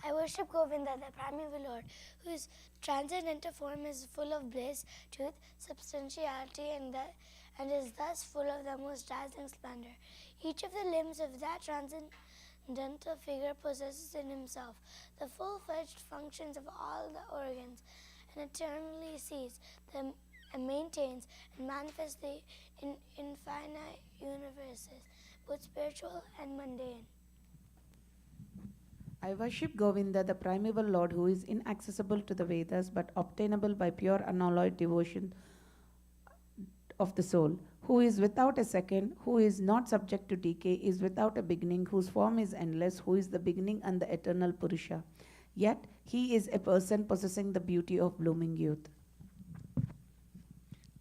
I worship Govinda, the primeval Lord, whose transcendental form is full of bliss, truth, substantiality, and is thus full of the most dazzling splendor. Each of the limbs of that transcendental figure possesses in himself the full-fledged functions of all the organs, and eternally sees them and maintains and manifests the infinite universes, both spiritual and mundane. I worship Govinda, the primeval Lord, who is inaccessible to the Vedas but obtainable by pure unalloyed devotion of the soul, who is without a second, who is not subject to decay, is without a beginning, whose form is endless, who is the beginning and the eternal Purusha. Yet he is a person possessing the beauty of blooming youth.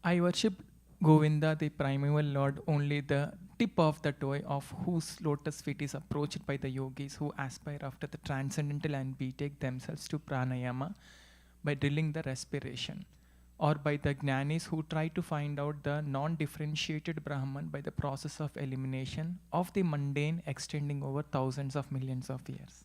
I worship Govinda, the primeval Lord, only the tip of the toe of whose lotus feet is approached by the yogis who aspire after the transcendental and betake themselves to pranayama by drilling the respiration, or by the jnanis who try to find out the non-differentiated Brahman by the process of elimination of the mundane extending over thousands of millions of years.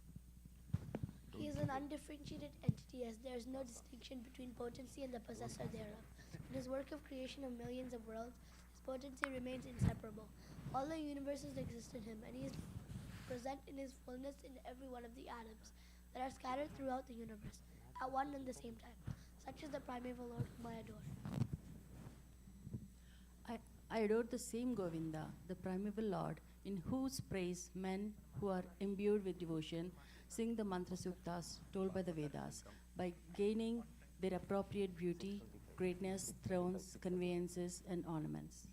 He is an undifferentiated entity, as there is no distinction between potency and the possessor thereof. In his work of creation of millions of worlds, his potency remains inseparable. All the universes exist in him, and he is present in his fullness in every one of the atoms that are scattered throughout the universe at one and the same time. Such is the primeval Lord whom I adore. I adore the same Govinda, the primeval Lord, in whose praise men who are imbued with devotion sing the mantra suktas told by the Vedas, by gaining their appropriate beauty, greatness, thrones, conveyances, and ornaments.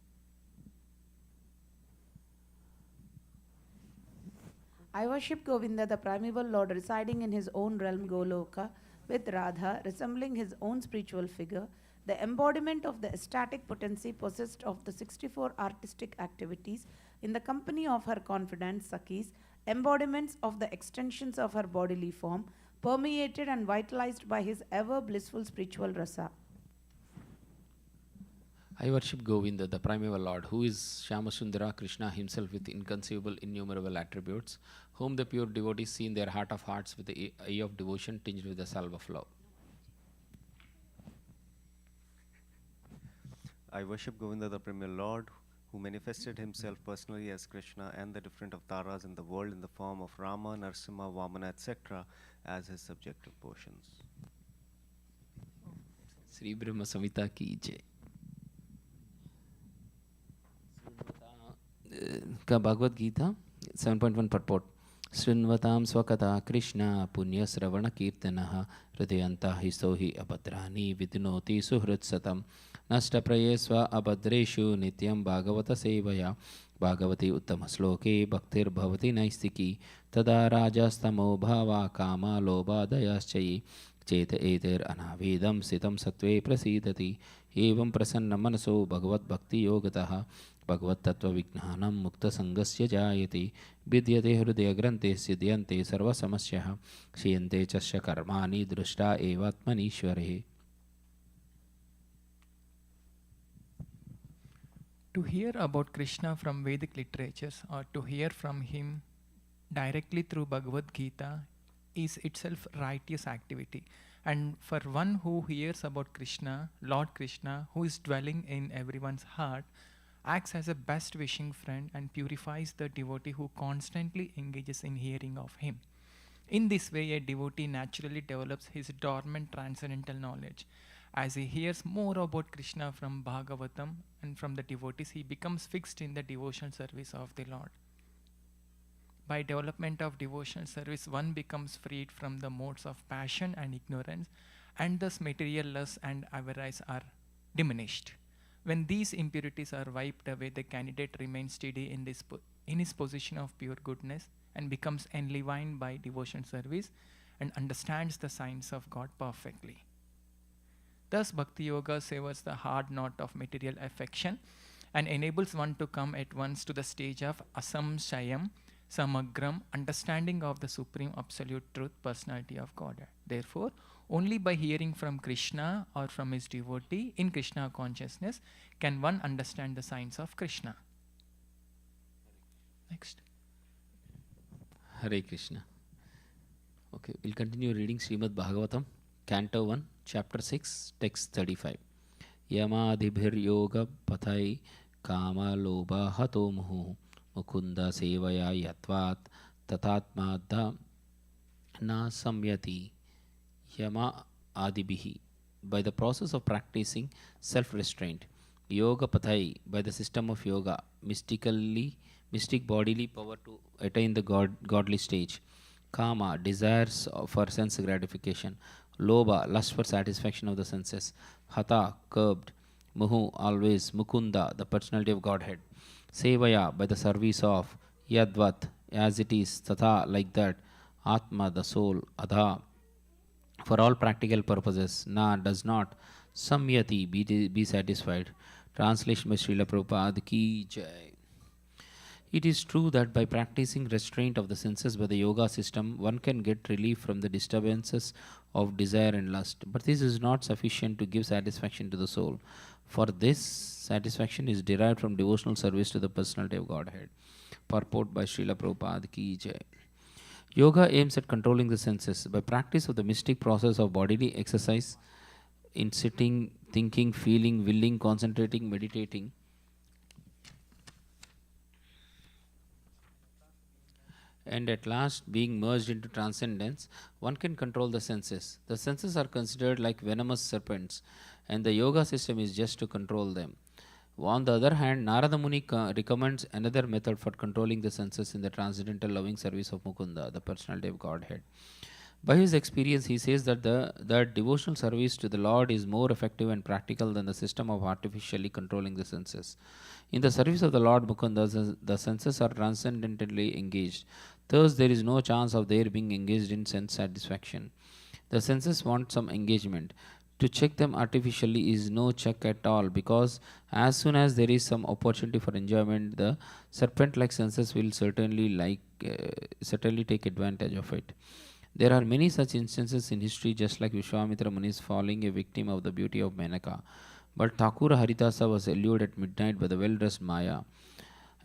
I worship Govinda, the primeval Lord, residing in his own realm Goloka, with Radha, resembling his own spiritual figure, the embodiment of the ecstatic potency possessed of the 64 artistic activities, in the company of her confidant Sakhis, embodiments of the extensions of her bodily form, permeated and vitalized by his ever blissful spiritual rasa. I worship Govinda, the primeval Lord, who is Shyamasundara Krishna himself with inconceivable, innumerable attributes, whom the pure devotees see in their heart of hearts with the eye of devotion tinged with the salve of love. I worship Govinda, the premier Lord, who manifested himself personally as Krishna and the different avtaras in the world in the form of Rama, Narsimha, Vamana, etc. as his subjective portions. Sri Brahma Samhita ki jai. का Bhagavat Gita 7.1 purport. शृण्वतां स्वकथा Krishna पुण्यश्रवण कीर्तनः हृदयन्तः हिस्तो हि अभद्राणि विद्नोति सुहृत्सतं नष्टप्रये स्व अभद्रेषु नित्यं भागवत सेवया भागवते उत्तमश्लोके भक्तिर्भवति नैस्तिकी तदा राजस्तमो भावा कामा लोभादयाश्च ये चेत एतैरनावेदं स्थितं सत्त्वे प्रसीदति एवं प्रसन्नमनसो भगवद्भक्तियोगतः भगवत्तत्त्वविज्ञानं मुक्तसङ्गस्य जायते विद्यते हृदयग्रन्थे सिद्ध्यन्ते सर्वसमस्याः क्षीयन्ते च कर्माणि दृष्टा एवात्मनीश्वरे. To hear about Krishna from Vedic literatures or to hear from him directly through Bhagavad Gita is itself righteous activity. And for one who hears about Krishna, Lord Krishna, who is dwelling in everyone's heart, acts as a best wishing friend and purifies the devotee who constantly engages in hearing of him. In this way, a devotee naturally develops his dormant transcendental knowledge. As he hears more about Krishna from Bhagavatam and from the devotees, he becomes fixed in the devotional service of the Lord. By development of devotional service, one becomes freed from the modes of passion and ignorance, and thus material lust and avarice are diminished. When these impurities are wiped away, the candidate remains steady in his position of pure goodness and becomes enlivened by devotion service and understands the signs of God perfectly. Thus, Bhakti Yoga severs the hard knot of material affection and enables one to come at once to the stage of asamshayam, samagram, understanding of the supreme absolute truth, personality of Godhead. Therefore, only by hearing from Krishna or from his devotee in Krishna consciousness can one understand the signs of Krishna. Next. Hare Krishna. Okay, we'll continue reading Srimad Bhagavatam, Canto 1, Chapter 6, Text 35. Yamadhibhir yoga pathai kama loba hato muhu mukunda sevaya yatvat tatatmadha na samyati. Yama adibihi, by the process of practicing self-restraint. Yoga pathai, by the system of yoga, mystic bodily power to attain the godly stage. Kama, desires for sense gratification. Loba, lust for satisfaction of the senses. Hata, curbed. Muhu, always. Mukunda, the personality of Godhead. Sevaya, by the service of. Yadvat, as it is. Tata, like that. Atma, the soul. Adha, for all practical purposes. Na, does not. Samyati, be satisfied. Translation by Srila Prabhupada ki jai. It is true that by practicing restraint of the senses by the yoga system, one can get relief from the disturbances of desire and lust. But this is not sufficient to give satisfaction to the soul. For this, satisfaction is derived from devotional service to the personality of Godhead. Purport by Srila Prabhupada ki jai. Yoga aims at controlling the senses. By practice of the mystic process of bodily exercise, in sitting, thinking, feeling, willing, concentrating, meditating, and at last being merged into transcendence, one can control the senses. The senses are considered like venomous serpents, and the yoga system is just to control them. On the other hand, Narada Muni recommends another method for controlling the senses in the transcendental loving service of Mukunda, the personality of Godhead. By his experience, he says that that devotional service to the Lord is more effective and practical than the system of artificially controlling the senses. In the service of the Lord Mukunda, the senses are transcendently engaged. Thus, there is no chance of their being engaged in sense satisfaction. The senses want some engagement. To check them artificially is no check at all, because as soon as there is some opportunity for enjoyment, the serpent-like senses will certainly take advantage of it. There are many such instances in history, just like Vishwamitra Muni is falling a victim of the beauty of Menaka. But Thakura Haritasa was allured at midnight by the well-dressed Maya,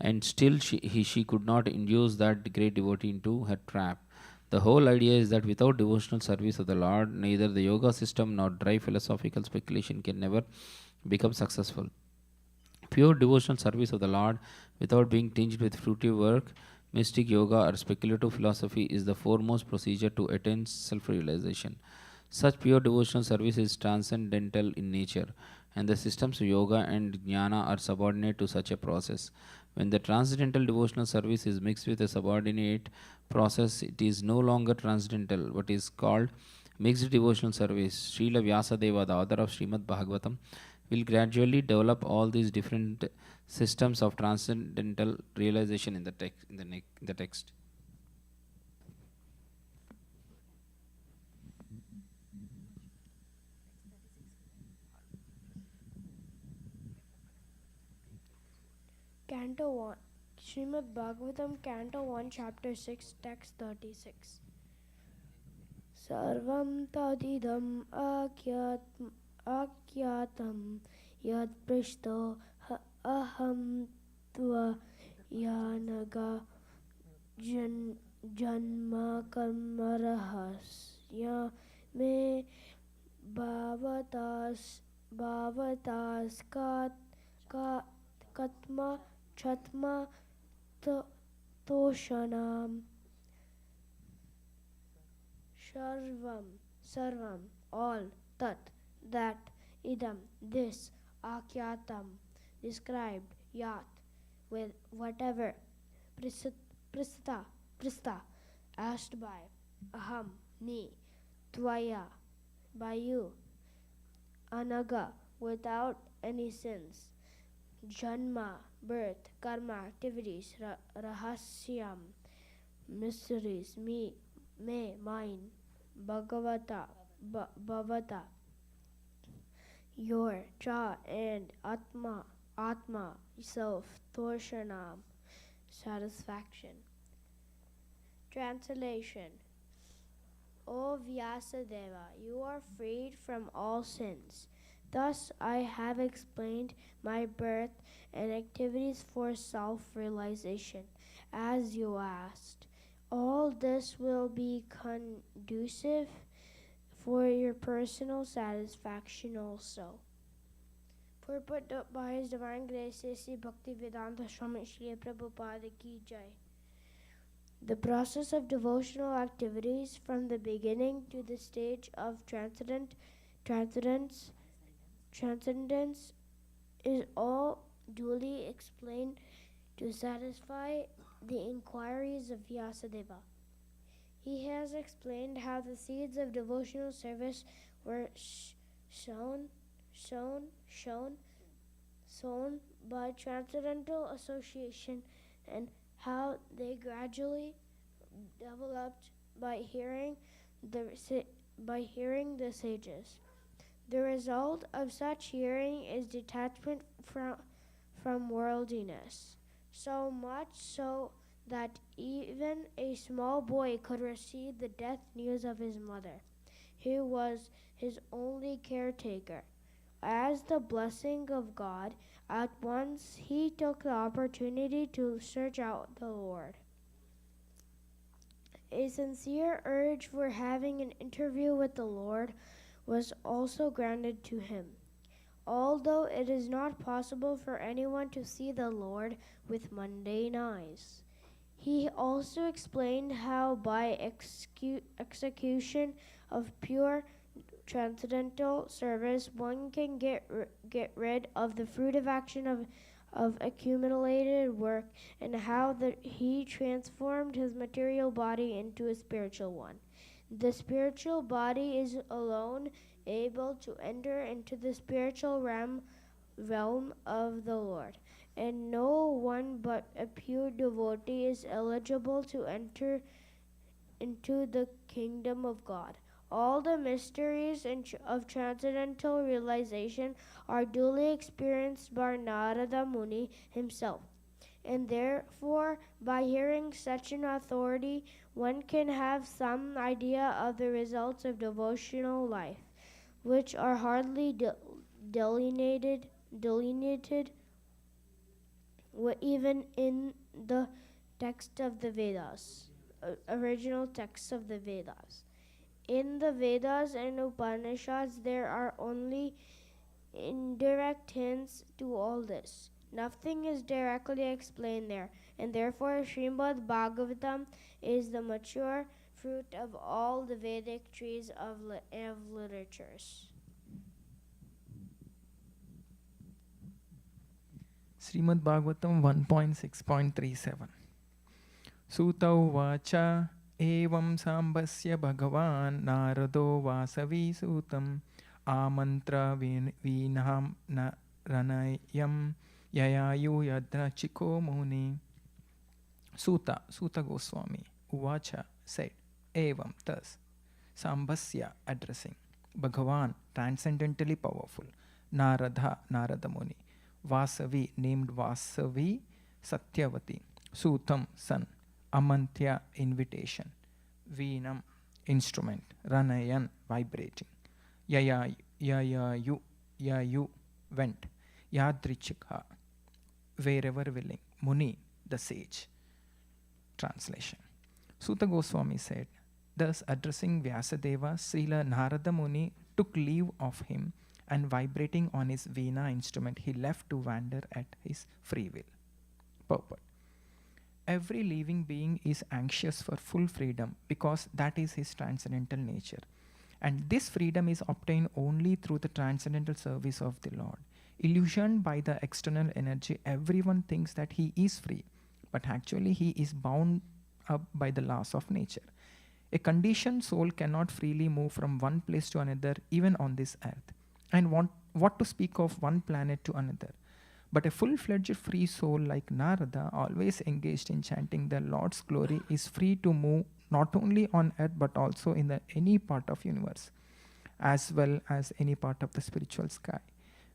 and still she could not induce that great devotee into her trap. The whole idea is that without devotional service of the Lord, neither the yoga system nor dry philosophical speculation can never become successful. Pure devotional service of the Lord, without being tinged with fruitive work, mystic yoga, or speculative philosophy, is the foremost procedure to attain self-realization. Such pure devotional service is transcendental in nature, and the systems of yoga and jnana are subordinate to such a process. When the transcendental devotional service is mixed with a subordinate process, it is no longer transcendental, but is called mixed devotional service. Srila Vyasadeva, the author of Srimad Bhagavatam, will gradually develop all these different systems of transcendental realization in the text. Canto 1, Srimad Bhagavatam, Canto 1, Chapter 6, Text 36. Sarvam tadidam akyatam yad prishto aham tva yanaga janma karmarahasya me bhavatas katma chatma toshanam sarvam, all, tat, that, idam, this, akyatam, described, yat, with whatever, prista, asked by, aham, me, tvaya, by you, anaga, without any sins, janma, birth, karma, activities, rahasyam, mysteries, me, mine, bhagavata, bhavata, your, cha, and atma, self, torshanam, satisfaction. Translation. O Vyasadeva, you are freed from all sins. Thus I have explained my birth and activities for self-realization, as you asked. All this will be conducive for your personal satisfaction also. Purport by His Divine Grace, Sri Bhakti Vedanta Swami Srila Prabhupada Ki Jai. The process of devotional activities from the beginning to the stage of transcendence is all duly explained to satisfy the inquiries of Vyasadeva. He has explained how the seeds of devotional service were sown by transcendental association and how they gradually developed by hearing the sages. The result of such hearing is detachment from worldliness, so much so that even a small boy could receive the death news of his mother, who was his only caretaker. As the blessing of God, at once he took the opportunity to search out the Lord. A sincere urge for having an interview with the Lord was also granted to him. Although it is not possible for anyone to see the Lord with mundane eyes, he also explained how by execution of pure transcendental service one can get rid of the fruitive action of accumulated work, and how he transformed his material body into a spiritual one. The spiritual body is alone able to enter into the spiritual realm of the Lord, and no one but a pure devotee is eligible to enter into the kingdom of God. All the mysteries of transcendental realization are duly experienced by Narada Muni himself, and therefore, by hearing such an authority, one can have some idea of the results of devotional life, which are hardly delineated even in the text of the Vedas, original texts of the Vedas. In the Vedas and Upanishads, there are only indirect hints to all this. Nothing is directly explained there, and therefore Srimad Bhagavatam is the mature fruit of all the Vedic trees of literatures. Srimad Bhagavatam 1.6.37 Sutta Uvacha Evam Sambasya Bhagavan Narado Vasavi Sutam Amantra Vinam Ranayam Yayayu Yadra Chiko Muni. Suta Goswami Uvacha said, Evam thus, Sambasya addressing, Bhagavan transcendentally powerful, Narada Muni, Vasavi named Vasavi, Satyavati, Sutam son, Amantya invitation, Veenam instrument, Ranayan vibrating, Yayu went, Yadrichika wherever willing, Muni the sage. Translation. Suta Goswami said, thus addressing Vyasadeva, Srila Narada Muni took leave of him, and vibrating on his Veena instrument, he left to wander at his free will. Purport. Every living being is anxious for full freedom because that is his transcendental nature. And this freedom is obtained only through the transcendental service of the Lord. Illusioned by the external energy, everyone thinks that he is free, but actually he is bound up by the laws of nature. A conditioned soul cannot freely move from one place to another, even on this earth. And what to speak of one planet to another. But a full-fledged free soul like Narada, always engaged in chanting the Lord's glory, is free to move not only on earth but also in any part of universe, as well as any part of the spiritual sky.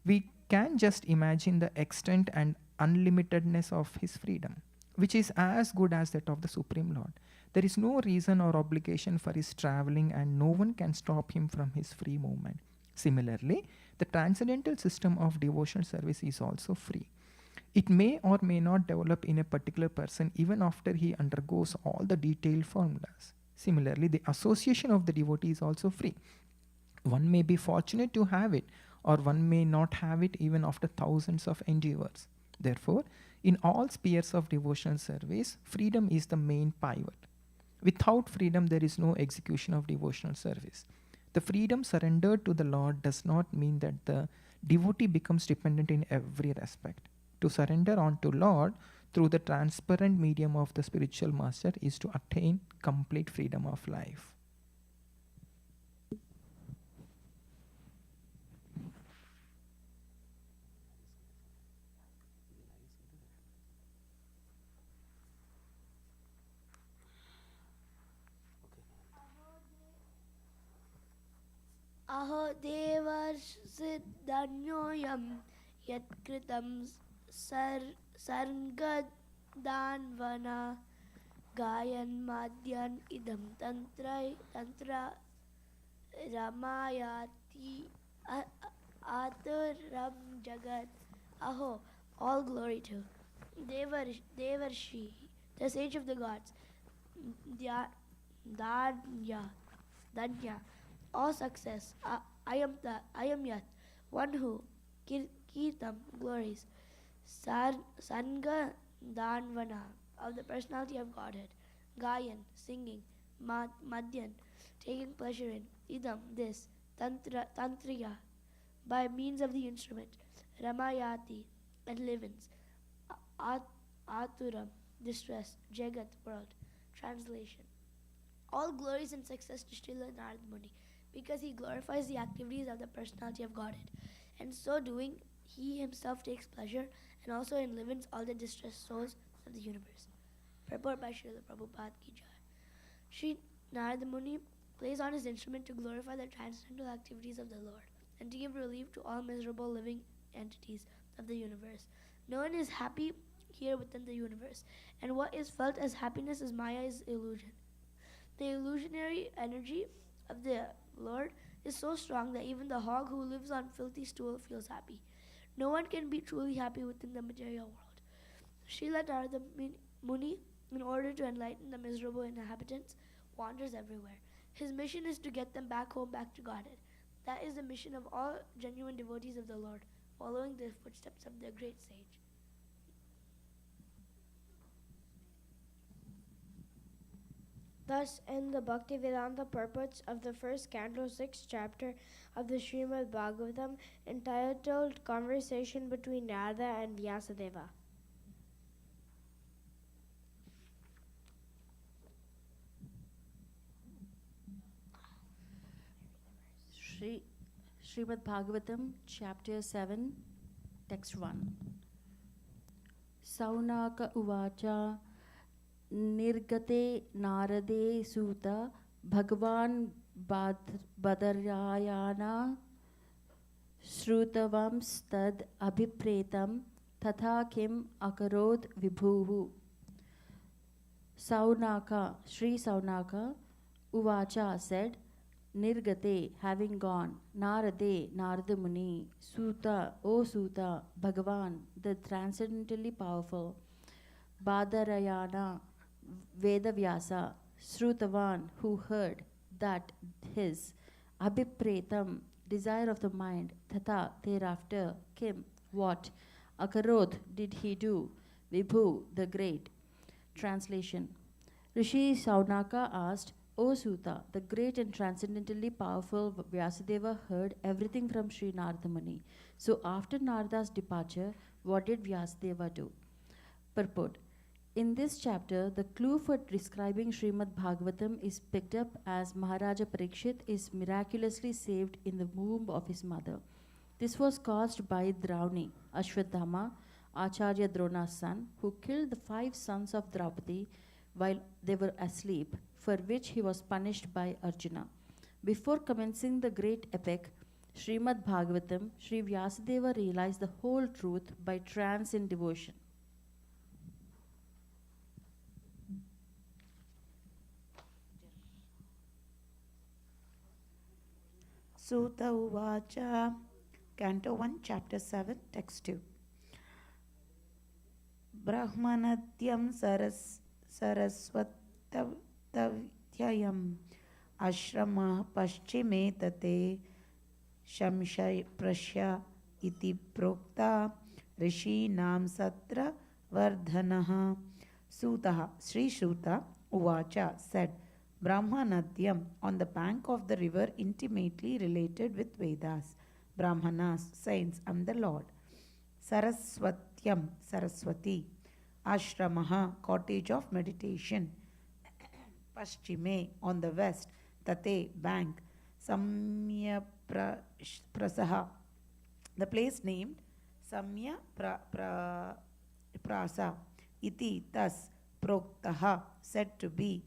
We can just imagine the extent and unlimitedness of his freedom. which is as good as that of the Supreme Lord. There is no reason or obligation for his traveling, and no one can stop him from his free movement. Similarly, the transcendental system of devotional service is also free. It may or may not develop in a particular person even after he undergoes all the detailed formulas. Similarly, the association of the devotee is also free. One may be fortunate to have it, or one may not have it even after thousands of endeavors. Therefore, in all spheres of devotional service, freedom is the main pivot. Without freedom, there is no execution of devotional service. The freedom surrendered to the Lord does not mean that the devotee becomes dependent in every respect. To surrender unto Lord through the transparent medium of the spiritual master is to attain complete freedom of life. अहो देवर्षिद्धन्योऽयं यत्कृतं सर्गदान्वना गायन्माद्यन् इदं तन्त्र रमायाति आतुरं jagat. Aho, all glory to Devarshi, the sage of the gods, Danya, all success. I am Yat, one who Kirtam glories, Sanga Danvana, of the personality of Godhead, Gayan, singing, Madhyan, taking pleasure in, Idam, this, Tantriya, by means of the instrument, Ramayati, and livens, Aturam, distress, Jagat, world. Translation. All glories and success to Srila Narad Muni, because he glorifies the activities of the personality of Godhead. And so doing, he himself takes pleasure and also enlivens all the distressed souls of the universe. Purport by Srila Prabhupada Ki Jai. Sri Narada Muni plays on his instrument to glorify the transcendental activities of the Lord and to give relief to all miserable living entities of the universe. No one is happy here within the universe, and what is felt as happiness is Maya's illusion. The illusionary energy of the Lord is so strong that even the hog who lives on filthy stool feels happy. No one can be truly happy within the material world. Srila Narada Muni, in order to enlighten the miserable inhabitants, wanders everywhere. His mission is to get them back home, back to Godhead. That is the mission of all genuine devotees of the Lord, following the footsteps of the great sage. Thus end the Bhaktivedanta purports of the first canto, 6th chapter of the Srimad Bhagavatam, entitled Conversation between Narada and Vyasadeva. Srimad Bhagavatam, chapter 7, text 1. Saunaka uvacha nirgate narade suta bhagavan badarayana shrutavam stad abhipretam tatha kim akarod vibhuhu. Saunaka, Sri Saunaka, uvacha said, Nirgate, having gone, Narade, Narada Muni, Suta, O Suta, Bhagavan, the transcendentally powerful, Badarayana, Vedavyasa, Srutavan, who heard that his Abhipretam, desire of the mind, Tata, thereafter, Kim, what, Akarodh did he do, Vibhu, the great. Translation. Rishi Saunaka asked, O Suta, the great and transcendently powerful Vyasadeva heard everything from Sri Narada Muni. So after Narada's departure, what did Vyasadeva do? Purport. In this chapter, the clue for describing Srimad Bhagavatam is picked up as Maharaja Parikshit is miraculously saved in the womb of his mother. This was caused by Drauni, Ashwadhama, Acharya Drona's son, who killed the 5 sons of Draupadi while they were asleep, for which he was punished by Arjuna. Before commencing the great epic, Srimad Bhagavatam, Sri Vyasadeva realized the whole truth by trance in devotion. Suta Uvacha, Canto 1, Chapter 7, Text 2. Brahmanatyam saraswatavyayam ashrama paschime tate shamshay prasya iti prokta rishi nam satra vardhanaha. Sutaha, Sri Shuta Uvacha said, Brahmanadyam, on the bank of the river intimately related with Vedas, Brahmanas, saints, and the Lord. Saraswatyam, Saraswati. Ashramaha, cottage of meditation. Paschime, on the west. Tate, bank. Samya Prasaha, the place named Samya Prasa. Iti, thus. Proktaha, said to be.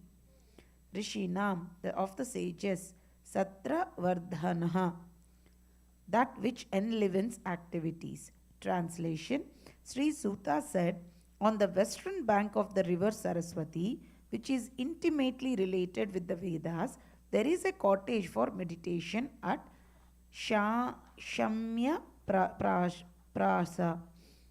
Rishinam, of the sages. Satra Vardhanaha, that which enlivens activities. Translation: Sri Suta said, on the western bank of the river Saraswati, which is intimately related with the Vedas, there is a cottage for meditation at Shamya Prasa,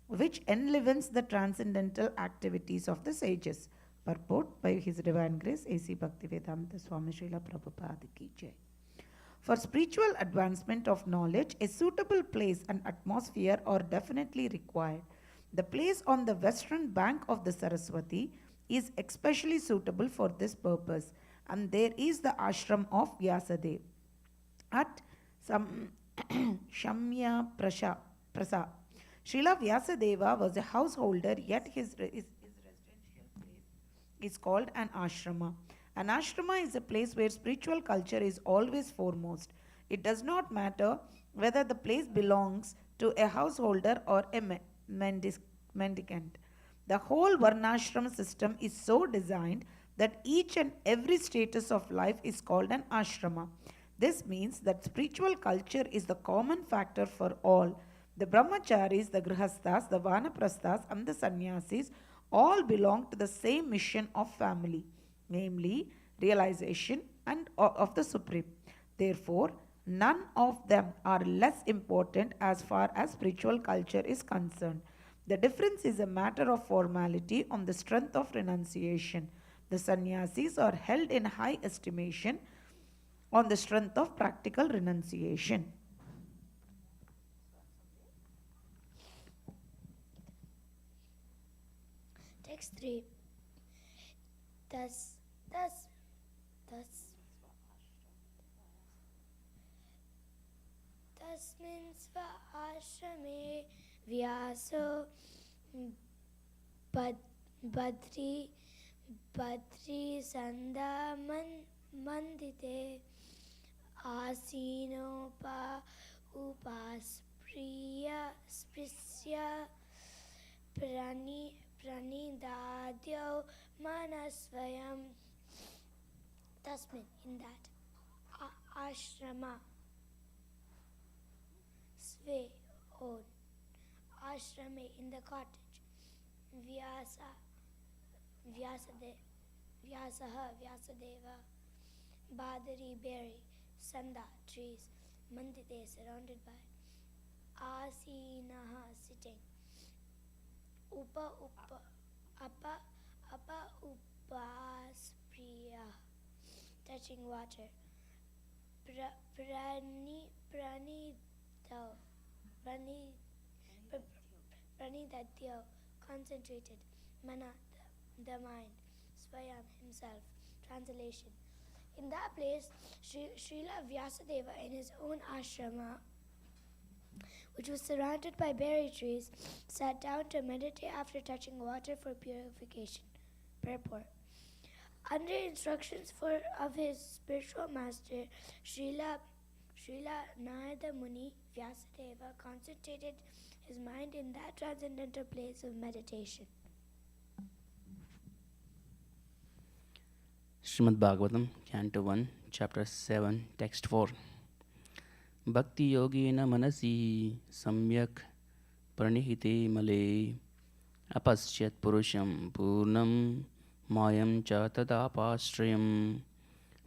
which enlivens the transcendental activities of the sages. Purport by His Divine Grace A.C. Bhaktivedanta Swami Srila Prabhupada Ki Jai. For spiritual advancement of knowledge, a suitable place and atmosphere are definitely required. The place on the western bank of the Saraswati is especially suitable for this purpose, and there is the ashram of Vyasadeva. At Shamya Prasa, Srila Vyasadeva was a householder, yet his residential place is called an ashrama. An ashrama is a place where spiritual culture is always foremost. It does not matter whether the place belongs to a householder or a mendicant. The whole Varnashram system is so designed that each and every status of life is called an ashrama. This means that spiritual culture is the common factor for all. The brahmacharis, the grihasthas, the vanaprasthas, and the sannyasis all belong to the same mission of family, namely realization and of the Supreme. Therefore, none of them are less important as far as spiritual culture is concerned. The difference is a matter of formality on the strength of renunciation. The sannyasis are held in high estimation on the strength of practical renunciation. Text 3. Thus Tasmin sva ashrame Vyaso Badri Sanda Mandite Asinopa Upaspriya Sprisya Pranidadyo Manasvayam. Tasmin, in that ashrama, sve, own, ashrame, in the cottage, Vyasadeva, Badari, berry, Sanda, trees, Mandite, surrounded by, Asinaha, sitting, Apa Upaspriya, touching water, Pranidatyo, concentrated, Mana, the mind, Swayam, himself. Translation: in that place, Srila Vyasadeva, in his own ashrama, which was surrounded by berry trees, sat down to meditate after touching water for purification. Purport: under instructions of his spiritual master, Srila Narada Muni, Vyasadeva concentrated his mind in that transcendental place of meditation. Srimad Bhagavatam, Canto 1, Chapter 7, Text 4. Bhakti yogena manasi samyak pranihite male apasyat purusham purnam mayam cha tadapastrayam.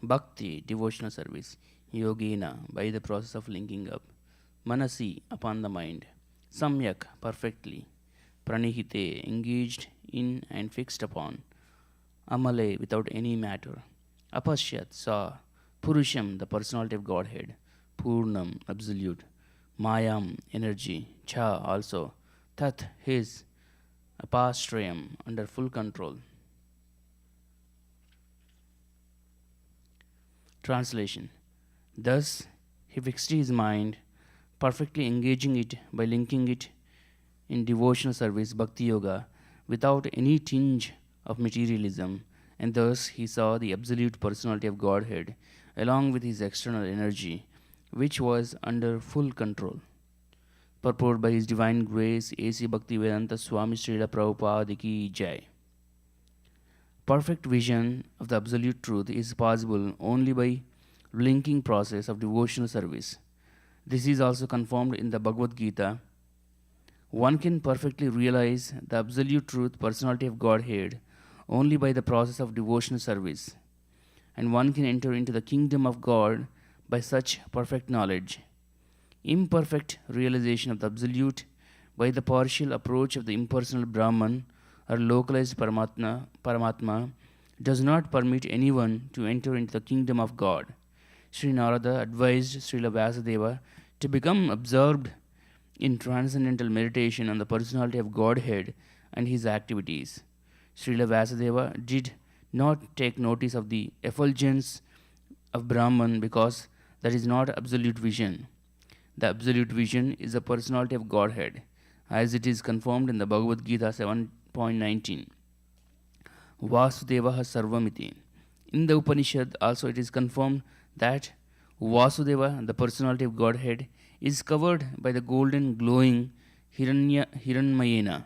Bhakti, devotional service. yogena, by the process of linking up, manasi, upon the mind, samyak, perfectly, pranihite, engaged in and fixed upon, amale, without any matter, apashyat, saw, purusham, the personality of Godhead, purnam, absolute, mayam, energy, cha, also, tat, his, apastrayam, under full control. Translation. Thus, he fixed his mind, perfectly engaging it by linking it in devotional service, bhakti yoga, without any tinge of materialism, and thus he saw the absolute personality of Godhead along with his external energy, which was under full control. Purport by His Divine Grace, A.C. Bhaktivedanta Swami Srila Prabhupada Ki Jai. Perfect vision of the absolute truth is possible only by linking process of devotional service. This is also confirmed in the Bhagavad Gita. One can perfectly realize the absolute truth, personality of Godhead, only by the process of devotional service, and one can enter into the kingdom of God by such perfect knowledge. Imperfect realization of the absolute by the partial approach of the impersonal Brahman or localized Paramatma does not permit anyone to enter into the kingdom of God. Sri Narada advised Srila Vyasadeva to become absorbed in transcendental meditation on the personality of Godhead and his activities. Srila Vyasadeva did not take notice of the effulgence of Brahman because that is not absolute vision. The absolute vision is the personality of Godhead, as it is confirmed in the Bhagavad Gita 7.19. Vasudevaha Sarvamiti. In the Upanishad also it is confirmed that Vasudeva, the personality of Godhead, is covered by the golden glowing Hiranmayena,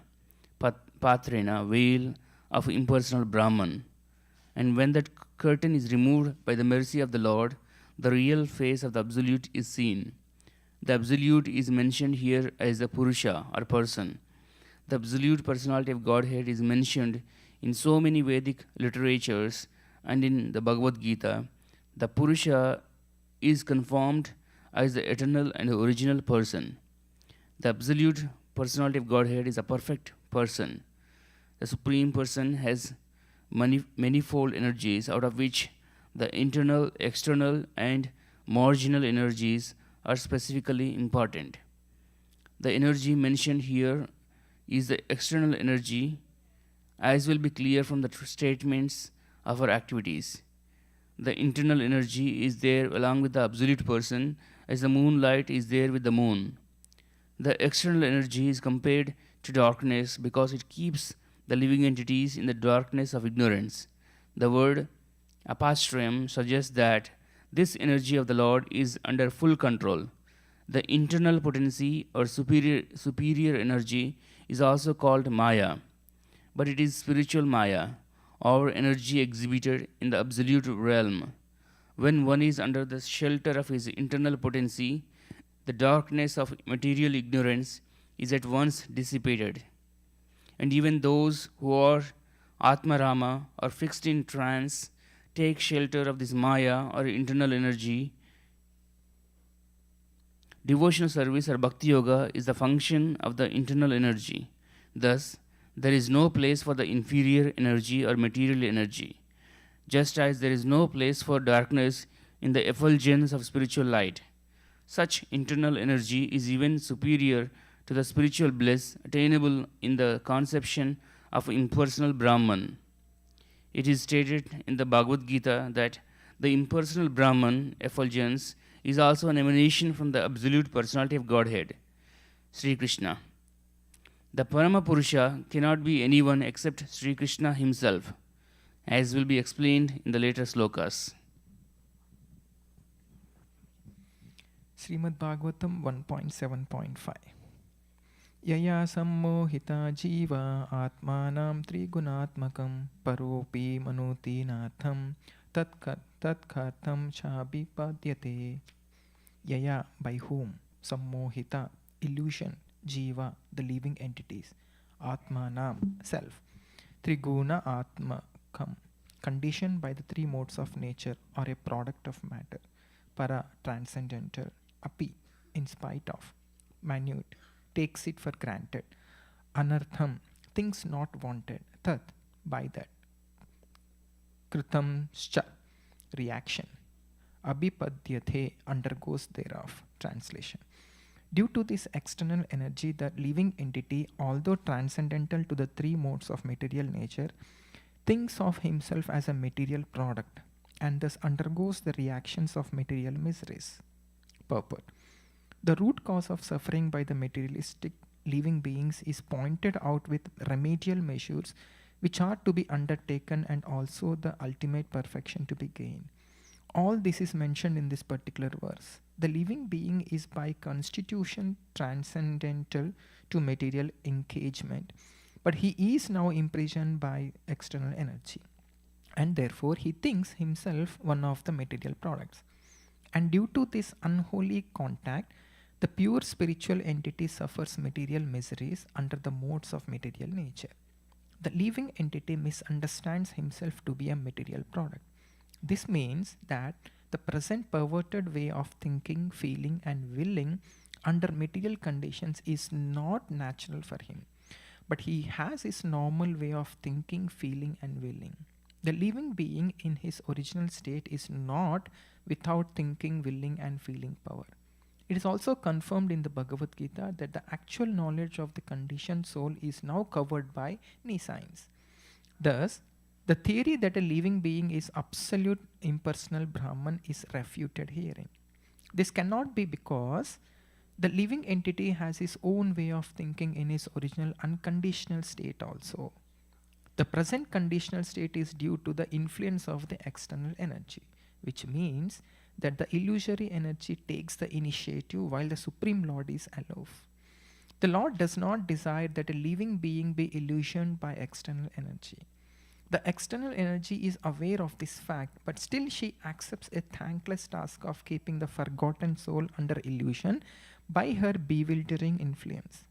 Patrena, veil of impersonal Brahman. And when that curtain is removed by the mercy of the Lord, the real face of the Absolute is seen. The Absolute is mentioned here as the Purusha or person. The Absolute personality of Godhead is mentioned in so many Vedic literatures and in the Bhagavad Gita. The Purusha is confirmed as the eternal and original person. The Absolute personality of Godhead is a perfect person. The Supreme Person has manifold energies, out of which the internal, external, and marginal energies are specifically important. The energy mentioned here is the external energy, as will be clear from the statements of our activities. The internal energy is there along with the absolute person, as the moonlight is there with the moon. The external energy is compared to darkness because it keeps the living entities in the darkness of ignorance. The word apastrayam suggests that this energy of the Lord is under full control. The internal potency or superior energy is also called Maya, but it is spiritual Maya, or energy exhibited in the absolute realm. When one is under the shelter of his internal potency, the darkness of material ignorance is at once dissipated. And even those who are Atmarama or fixed in trance take shelter of this Maya or internal energy. Devotional service or bhakti yoga is the function of the internal energy. Thus, there is no place for the inferior energy or material energy, just as there is no place for darkness in the effulgence of spiritual light. Such internal energy is even superior to the spiritual bliss attainable in the conception of impersonal Brahman. It is stated in the Bhagavad Gita that the impersonal Brahman effulgence is also an emanation from the absolute personality of Godhead, Sri Krishna. The Parama Purusha cannot be anyone except Sri Krishna himself, as will be explained in the later slokas. Srimad Bhagavatam 1.7.5. Yaya sammohita jiva atmanam trigunatmakam paropi manuti natham tatkhartam chabipadyate. Yaya, by whom, sammohita, illusion, jiva, the living entities, atmanam, self, triguna atmakam, conditioned by the three modes of nature or a product of matter, para, transcendental, api, in spite of, minute, takes it for granted, anartham, things not wanted, tat, by that, kritam scha, reaction, abhipadyate, undergoes thereof, translation. Due to this external energy, the living entity, although transcendental to the three modes of material nature, thinks of himself as a material product and thus undergoes the reactions of material miseries. Purport. The root cause of suffering by the materialistic living beings is pointed out with remedial measures which are to be undertaken and also the ultimate perfection to be gained. All this is mentioned in this particular verse. The living being is by constitution transcendental to material engagement, but he is now imprisoned by external energy, and therefore he thinks himself one of the material products. And due to this unholy contact, the pure spiritual entity suffers material miseries under the modes of material nature. The living entity misunderstands himself to be a material product. This means that the present perverted way of thinking, feeling, and willing under material conditions is not natural for him, but he has his normal way of thinking, feeling, and willing. The living being in his original state is not without thinking, willing, and feeling power. It is also confirmed in the Bhagavad Gita that the actual knowledge of the conditioned soul is now covered by nescience. Thus, the theory that a living being is absolute impersonal Brahman is refuted herein. This cannot be because the living entity has his own way of thinking in his original unconditional state also. The present conditional state is due to the influence of the external energy, which means that the illusory energy takes the initiative while the Supreme Lord is aloof. The Lord does not desire that a living being be illusioned by external energy. The external energy is aware of this fact, but still she accepts a thankless task of keeping the forgotten soul under illusion by her bewildering influence.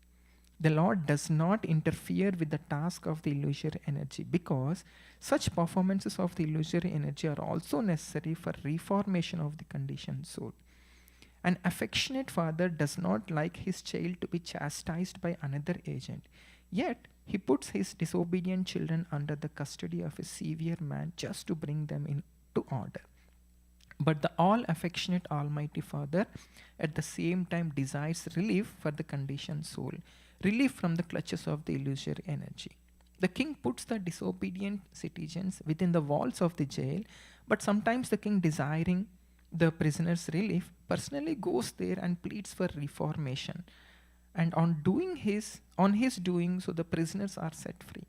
The Lord does not interfere with the task of the illusory energy because such performances of the illusory energy are also necessary for reformation of the conditioned soul. An affectionate father does not like his child to be chastised by another agent, yet he puts his disobedient children under the custody of a severe man just to bring them into order. But the all affectionate Almighty Father at the same time desires relief for the conditioned soul, relief from the clutches of the illusory energy. The king puts the disobedient citizens within the walls of the jail, but sometimes the king, desiring the prisoner's relief, personally goes there and pleads for reformation. And on his doing so, the prisoners are set free.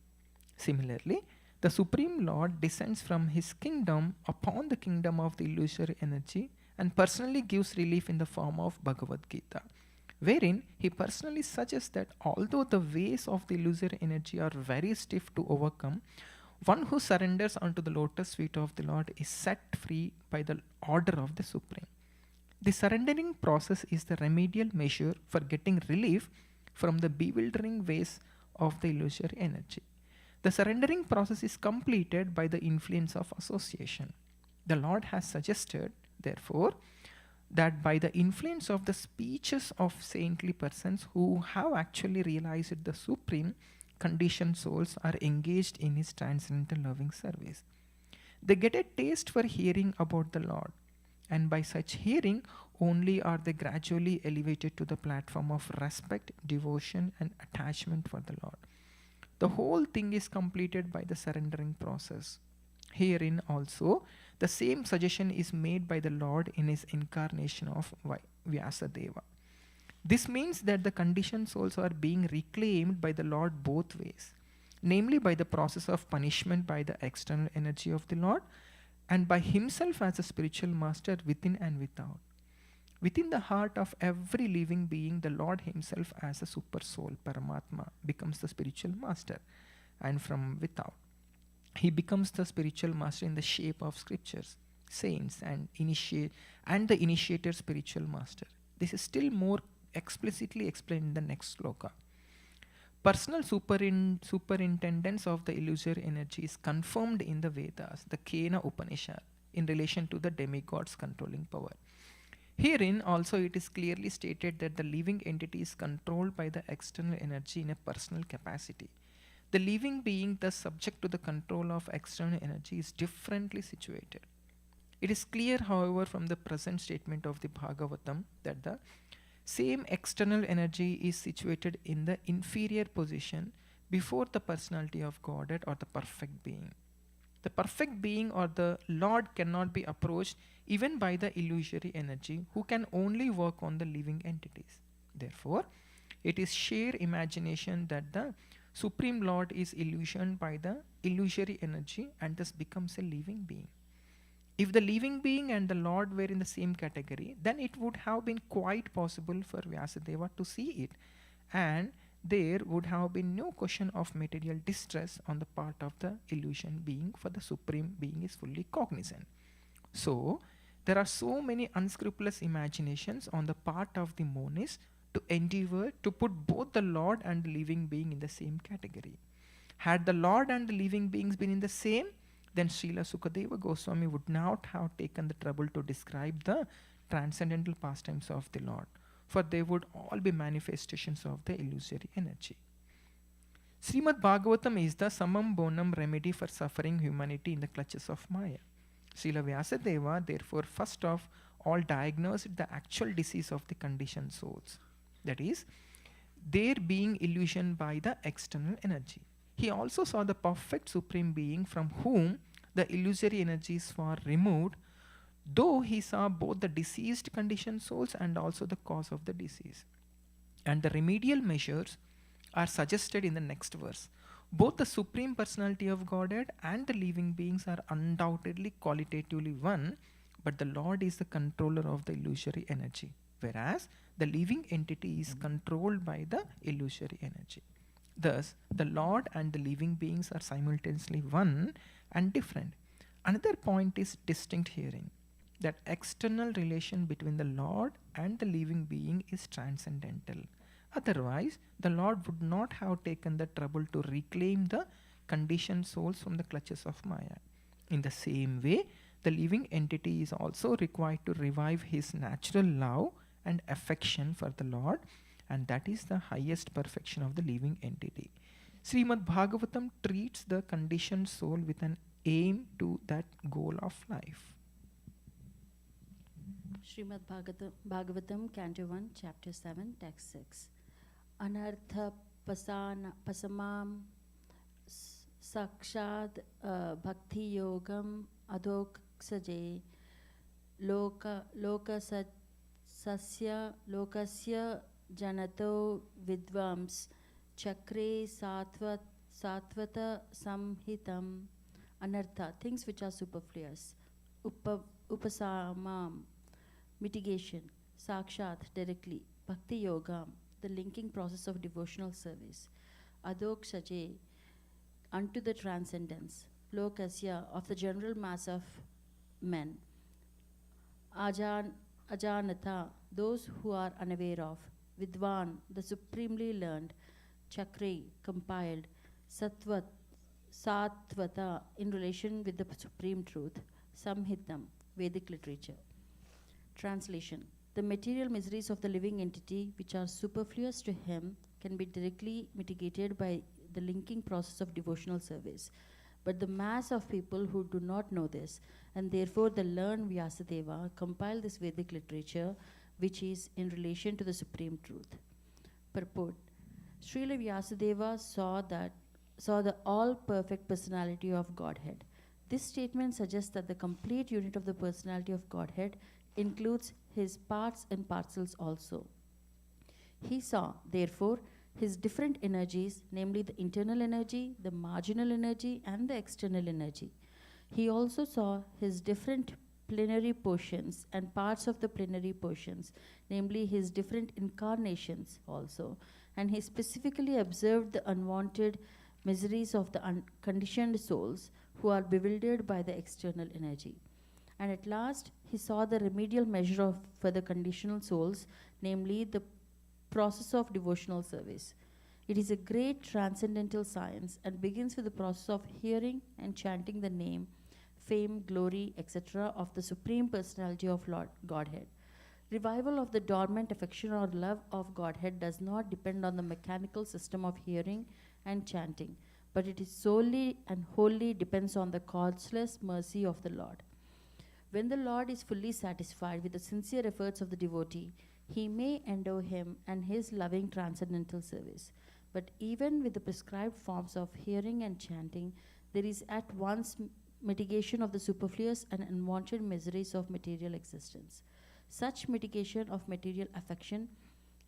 Similarly, the Supreme Lord descends from his kingdom upon the kingdom of the illusory energy and personally gives relief in the form of Bhagavad Gita, wherein he personally suggests that although the ways of the illusory energy are very stiff to overcome, one who surrenders unto the lotus feet of the Lord is set free by the order of the Supreme. The surrendering process is the remedial measure for getting relief from the bewildering ways of the illusory energy. The surrendering process is completed by the influence of association. The Lord has suggested, therefore, that by the influence of the speeches of saintly persons who have actually realized the Supreme, conditioned souls are engaged in his transcendental loving service. They get a taste for hearing about the Lord, and by such hearing only are they gradually elevated to the platform of respect, devotion, and attachment for the Lord. The whole thing is completed by the surrendering process. Herein also, the same suggestion is made by the Lord in his incarnation of Vyasadeva. This means that the conditioned souls are being reclaimed by the Lord both ways, namely by the process of punishment by the external energy of the Lord and by himself as a spiritual master within and without. Within the heart of every living being, the Lord himself as a super soul, Paramatma, becomes the spiritual master, and from without, he becomes the spiritual master in the shape of scriptures, saints, and the initiator spiritual master. This is still more explicitly explained in the next sloka. Personal superintendence of the illusory energy is confirmed in the Vedas, the Kena Upanishad, in relation to the demigod's controlling power. Herein also it is clearly stated that the living entity is controlled by the external energy in a personal capacity. The living being thus subject to the control of external energy is differently situated. It is clear, however, from the present statement of the Bhagavatam that the same external energy is situated in the inferior position before the personality of Godhead or the perfect being. The perfect being or the Lord cannot be approached even by the illusory energy, who can only work on the living entities. Therefore, it is sheer imagination that the Supreme Lord is illusioned by the illusory energy and thus becomes a living being. If the living being and the Lord were in the same category, then it would have been quite possible for Vyasadeva to see it, and there would have been no question of material distress on the part of the illusion being, for the Supreme Being is fully cognizant. So, there are so many unscrupulous imaginations on the part of the monist to endeavor to put both the Lord and the living being in the same category. Had the Lord and the living beings been in the same, then Srila Sukadeva Goswami would not have taken the trouble to describe the transcendental pastimes of the Lord, for they would all be manifestations of the illusory energy. Srimad Bhagavatam is the summum bonum remedy for suffering humanity in the clutches of Maya. Srila Vyasadeva therefore first of all diagnosed the actual disease of the conditioned souls, that is, their being illusioned by the external energy. He also saw the perfect Supreme Being from whom the illusory energies were removed, though he saw both the diseased conditioned souls and also the cause of the disease. And the remedial measures are suggested in the next verse. Both the Supreme Personality of Godhead and the living beings are undoubtedly qualitatively one, but the Lord is the controller of the illusory energy, whereas the living entity is controlled by the illusory energy. Thus, the Lord and the living beings are simultaneously one and different. Another point is distinct hearing, that external relation between the Lord and the living being is transcendental. Otherwise, the Lord would not have taken the trouble to reclaim the conditioned souls from the clutches of Maya. In the same way, the living entity is also required to revive his natural love and affection for the Lord, and that is the highest perfection of the living entity. Srimad Bhagavatam treats the conditioned soul with an aim to that goal of life. Srimad Bhagavatam, Canto 1, Chapter 7, Text 6. Anartha pasamam sakshad bhakti yogam adoksaje lokasasya lokasya janato vidvams chakre satvata samhitam. Anartha, things which are superfluous. Upasamam, mitigation. Sakshat, directly. Bhakti yogam, the linking process of devotional service. Adoksaje, unto the transcendence. Lokasya, of the general mass of men. Ajanata, those who are unaware of. Vidwan, the supremely learned. Chakre, compiled. Satvata, in relation with the supreme truth. Samhitam, Vedic literature. Translation. The material miseries of the living entity, which are superfluous to him, can be directly mitigated by the linking process of devotional service. But the mass of people who do not know this, and therefore the learned Vyasadeva, compile this Vedic literature, which is in relation to the supreme truth. Purport. Srila Vyasadeva saw the all-perfect personality of Godhead. This statement suggests that the complete unit of the personality of Godhead includes his parts and parcels also. He saw, therefore, his different energies, namely the internal energy, the marginal energy, and the external energy. He also saw his different plenary portions and parts of the plenary portions, namely his different incarnations also, and he specifically observed the unwanted miseries of the unconditioned souls who are bewildered by the external energy. And at last, he saw the remedial measure for the conditional souls, namely the process of devotional service. It is a great transcendental science and begins with the process of hearing and chanting the name, fame, glory, etc. of the Supreme Personality of Lord Godhead. Revival of the dormant affection or love of Godhead does not depend on the mechanical system of hearing and chanting, but it is solely and wholly depends on the causeless mercy of the Lord. When the Lord is fully satisfied with the sincere efforts of the devotee, he may endow him and his loving transcendental service. But even with the prescribed forms of hearing and chanting, there is at once mitigation of the superfluous and unwanted miseries of material existence. Such mitigation of material affection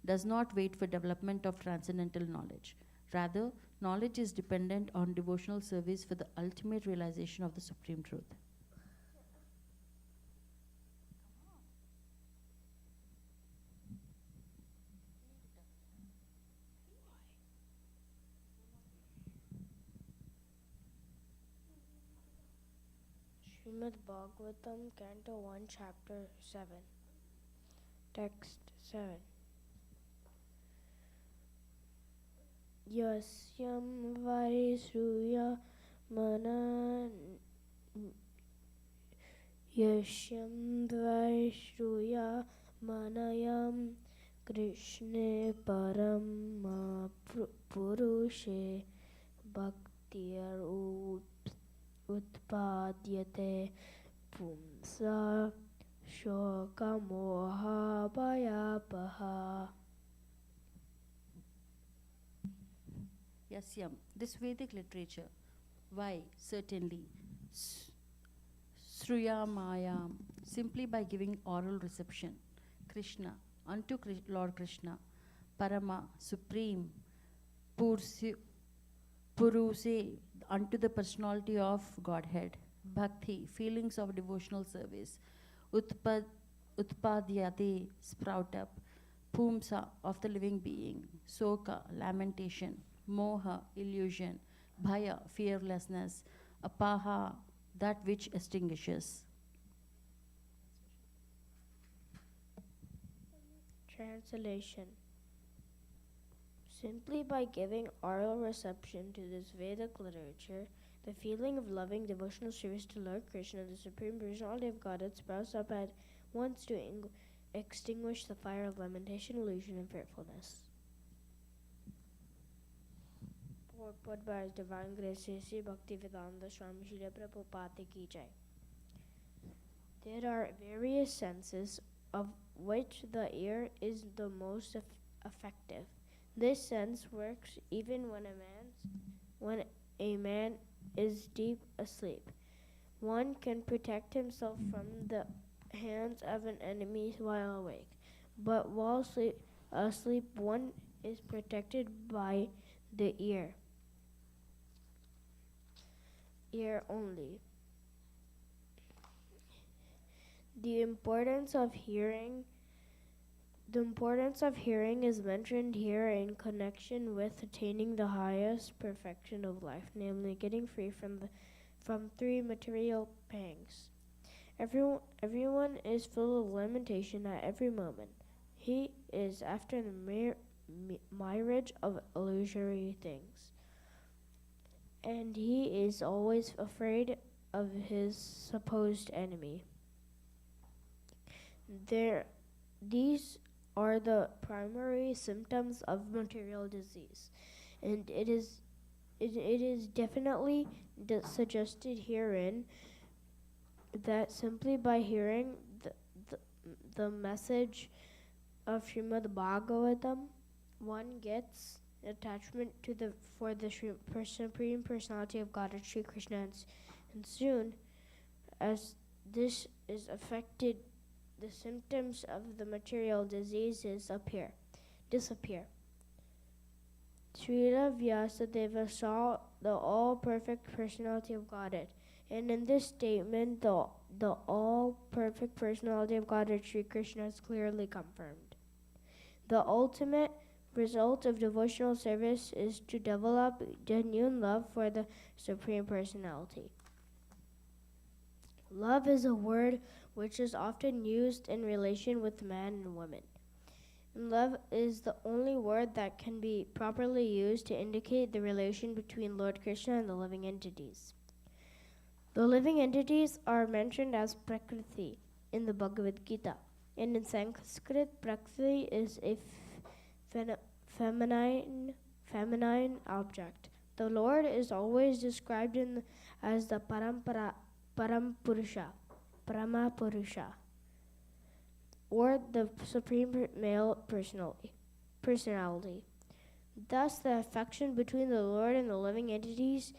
does not wait for development of transcendental knowledge. Rather, knowledge is dependent on devotional service for the ultimate realization of the supreme truth. Srimad Bhagavatam, Canto 1, Chapter 7. Text 7. Yasyam Varisruya Manan Yasyam Varisruya Manayam Krishne Parama Purushe Bhaktir Utpadyate Pumsa Shokamoha Bhayapaha. Yasyam, this Vedic literature. Why? Certainly. Sruyamayam, simply by giving oral reception. Krishna, unto Lord Krishna. Parama, supreme. Puruse, unto the personality of Godhead. Bhakti, feelings of devotional service. Utpadyate, sprout up. Pumsa, of the living being. Soka, lamentation. Moha, illusion. Bhaya, fearlessness. Apaha, that which extinguishes. Translation. Simply by giving oral reception to this Vedic literature, the feeling of loving devotional service to Lord Krishna, the Supreme Personality of Godhead, sprouts up at once to extinguish the fire of lamentation, illusion, and fearfulness. Put by His Divine Grace, Sri Bhaktivedanta Swami Srila Prabhupada Ki Jai. There are various senses of which the ear is the most effective. This sense works even when a man is deep asleep. One can protect himself from the hands of an enemy while awake, but while asleep one is protected by the ear only. The importance of hearing is mentioned here in connection with attaining the highest perfection of life, namely getting free from three material pangs. Everyone is full of lamentation at every moment. He is after the mirage of illusory things, and he is always afraid of his supposed enemy. These are the primary symptoms of material disease, and it is definitely suggested herein that simply by hearing the message of Srimad Bhagavatam, one gets attachment to the Supreme Personality of Godhead, Sri Krishna, and soon as this is affected, the symptoms of the material diseases disappear. Srila Vyasadeva saw the all-perfect personality of Godhead, and in this statement, the all-perfect personality of Godhead, Sri Krishna, is clearly confirmed. The ultimate result of devotional service is to develop genuine love for the Supreme Personality. Love is a word which is often used in relation with man and woman. And love is the only word that can be properly used to indicate the relation between Lord Krishna and the living entities. The living entities are mentioned as Prakriti in the Bhagavad Gita. and in Sanskrit, Prakriti is a feminine object. The Lord is always described as the Parampurusha, or the supreme male personality. Thus, the affection between the Lord and the living entities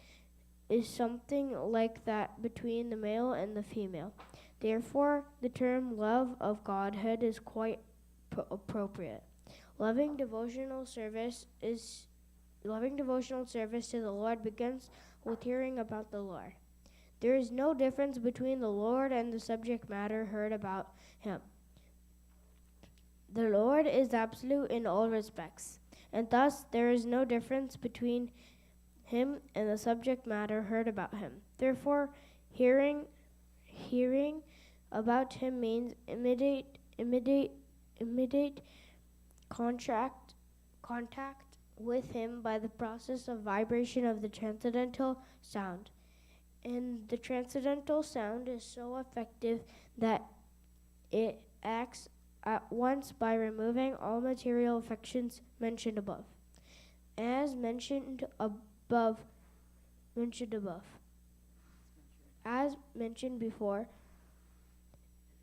is something like that between the male and the female. Therefore, the term love of Godhead is quite appropriate. Loving devotional service to the Lord begins with hearing about the Lord. There is no difference between the Lord and the subject matter heard about him. The Lord is absolute in all respects, and thus there is no difference between him and the subject matter heard about him. Therefore, hearing about him means immediate contact with him by the process of vibration of the transcendental sound. And the transcendental sound is so effective that it acts at once by removing all material affections mentioned above. As mentioned before,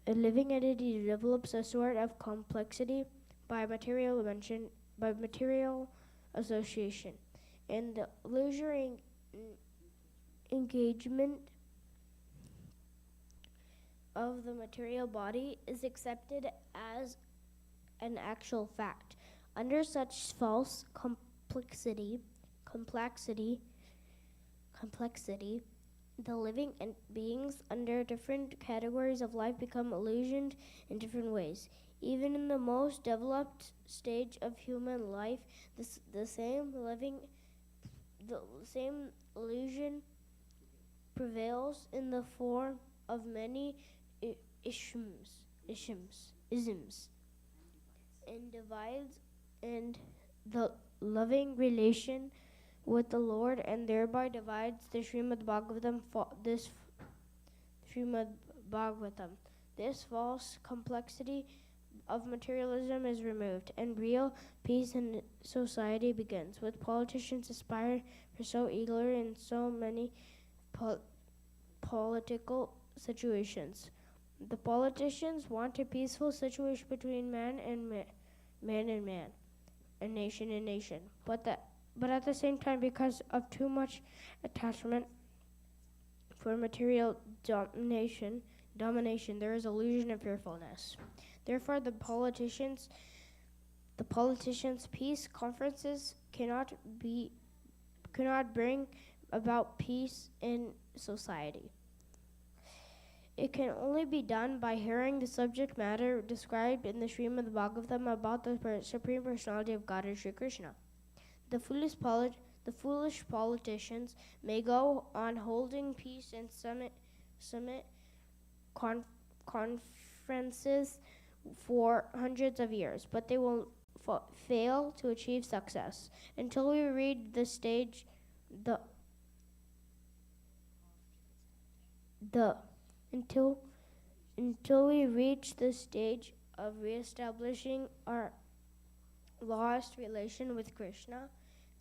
a living entity develops a sort of complexity by material association, and the illusory engagement of the material body is accepted as an actual fact. Under such false complexity, the living beings under different categories of life become illusioned in different ways. Even in the most developed stage of human life, the same illusion prevails in the form of many isms, and the loving relation with the Lord, and thereby divides the Srimad Bhagavatam. This false complexity of materialism is removed, and real peace in society begins. With politicians aspiring for so eagerly in so many political situations. The politicians want a peaceful situation between man and man, and nation, but at the same time, because of too much attachment for material domination, there is illusion of fearfulness. Therefore, the politicians' peace conferences cannot bring about peace in society. It can only be done by hearing the subject matter described in the Srimad Bhagavatam about the Supreme Personality of Godhead Sri Krishna. The foolish politicians may go on holding peace and summit conferences for hundreds of years, but they will fail to achieve success until we reach the stage until we reach the stage of reestablishing our lost relation with Krishna.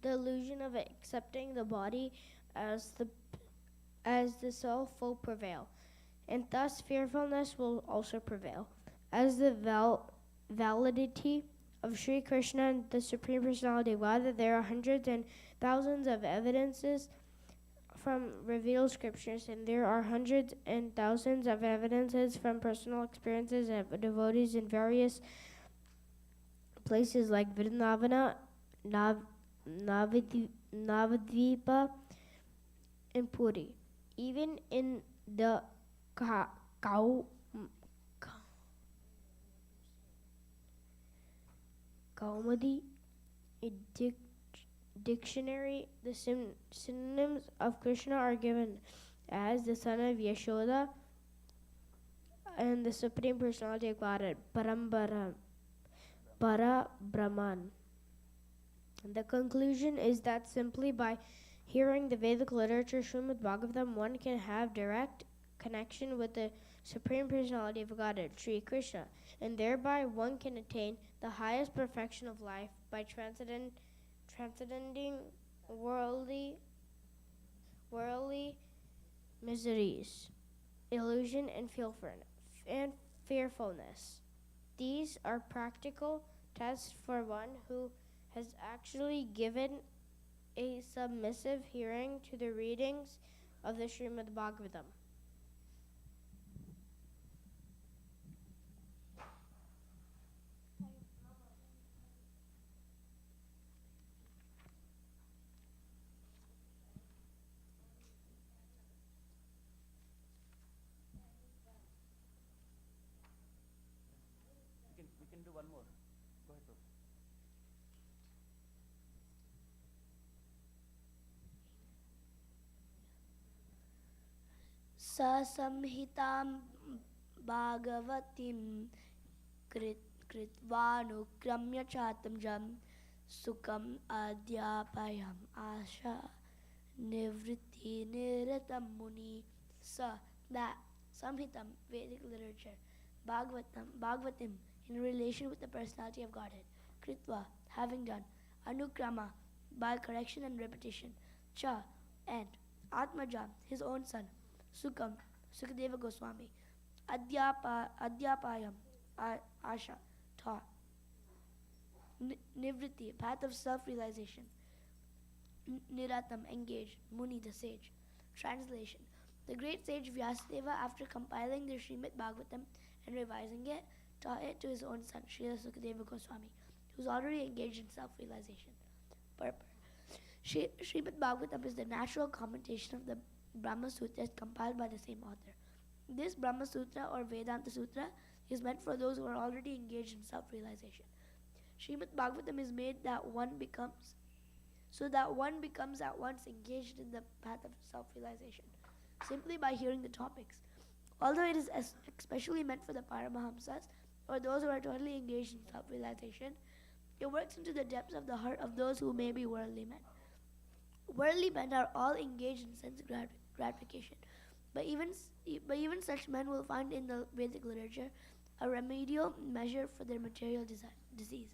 The illusion of accepting the body as the self will prevail, and thus fearfulness will also prevail. As the validity of Sri Krishna and the Supreme Personality of God, there are hundreds and thousands of evidences from revealed scriptures, and there are hundreds and thousands of evidences from personal experiences of devotees in various places like Vrindavana, Navadvipa, and Puri. Even in the Kaumadi, a dictionary, the synonyms of Krishna are given as the son of Yashoda and the Supreme Personality of Godhead, Para Brahman. The conclusion is that simply by hearing the Vedic literature Srimad Bhagavatam, one can have direct connection with the Supreme Personality of Godhead, Sri Krishna, and thereby one can attain the highest perfection of life by transcending worldly miseries, illusion, and fearfulness. These are practical tests for one who has actually given a submissive hearing to the readings of the Srimad Bhagavatam. We can do one more. Go ahead, Prabhu. Sasamhitam Bhagavatim Kritvanukramya Chatam Jam Sukam Adhyapayam Asha Nivritti Niratam Muni. That Samhitam, Vedic literature, Bhagavatim, in relation with the personality of Godhead, Kritva, having done, Anukrama, by correction and repetition, Cha, and Atmaja, his own son, Sukam, Sukadeva Goswami, Adhyapayam, Asha, taught, Nivritti, path of self-realization, Niratam, engaged, Muni, the sage. Translation. The great sage Vyasadeva, after compiling the Srimad Bhagavatam and revising it, taught it to his own son, Srila Sukadeva Goswami, who was already engaged in self-realization. Purport. Srimad Bhagavatam is the natural commentation of the Brahma Sutras compiled by the same author. This Brahma Sutra or Vedanta Sutra is meant for those who are already engaged in self-realization. Srimad Bhagavatam is made that one becomes at once engaged in the path of self-realization, simply by hearing the topics. Although it is especially meant for the Paramahamsas, or those who are totally engaged in self-realization, it works into the depths of the heart of those who may be worldly men. Worldly men are all engaged in sense gratification, but even such men will find in the Vedic literature a remedial measure for their material diseases.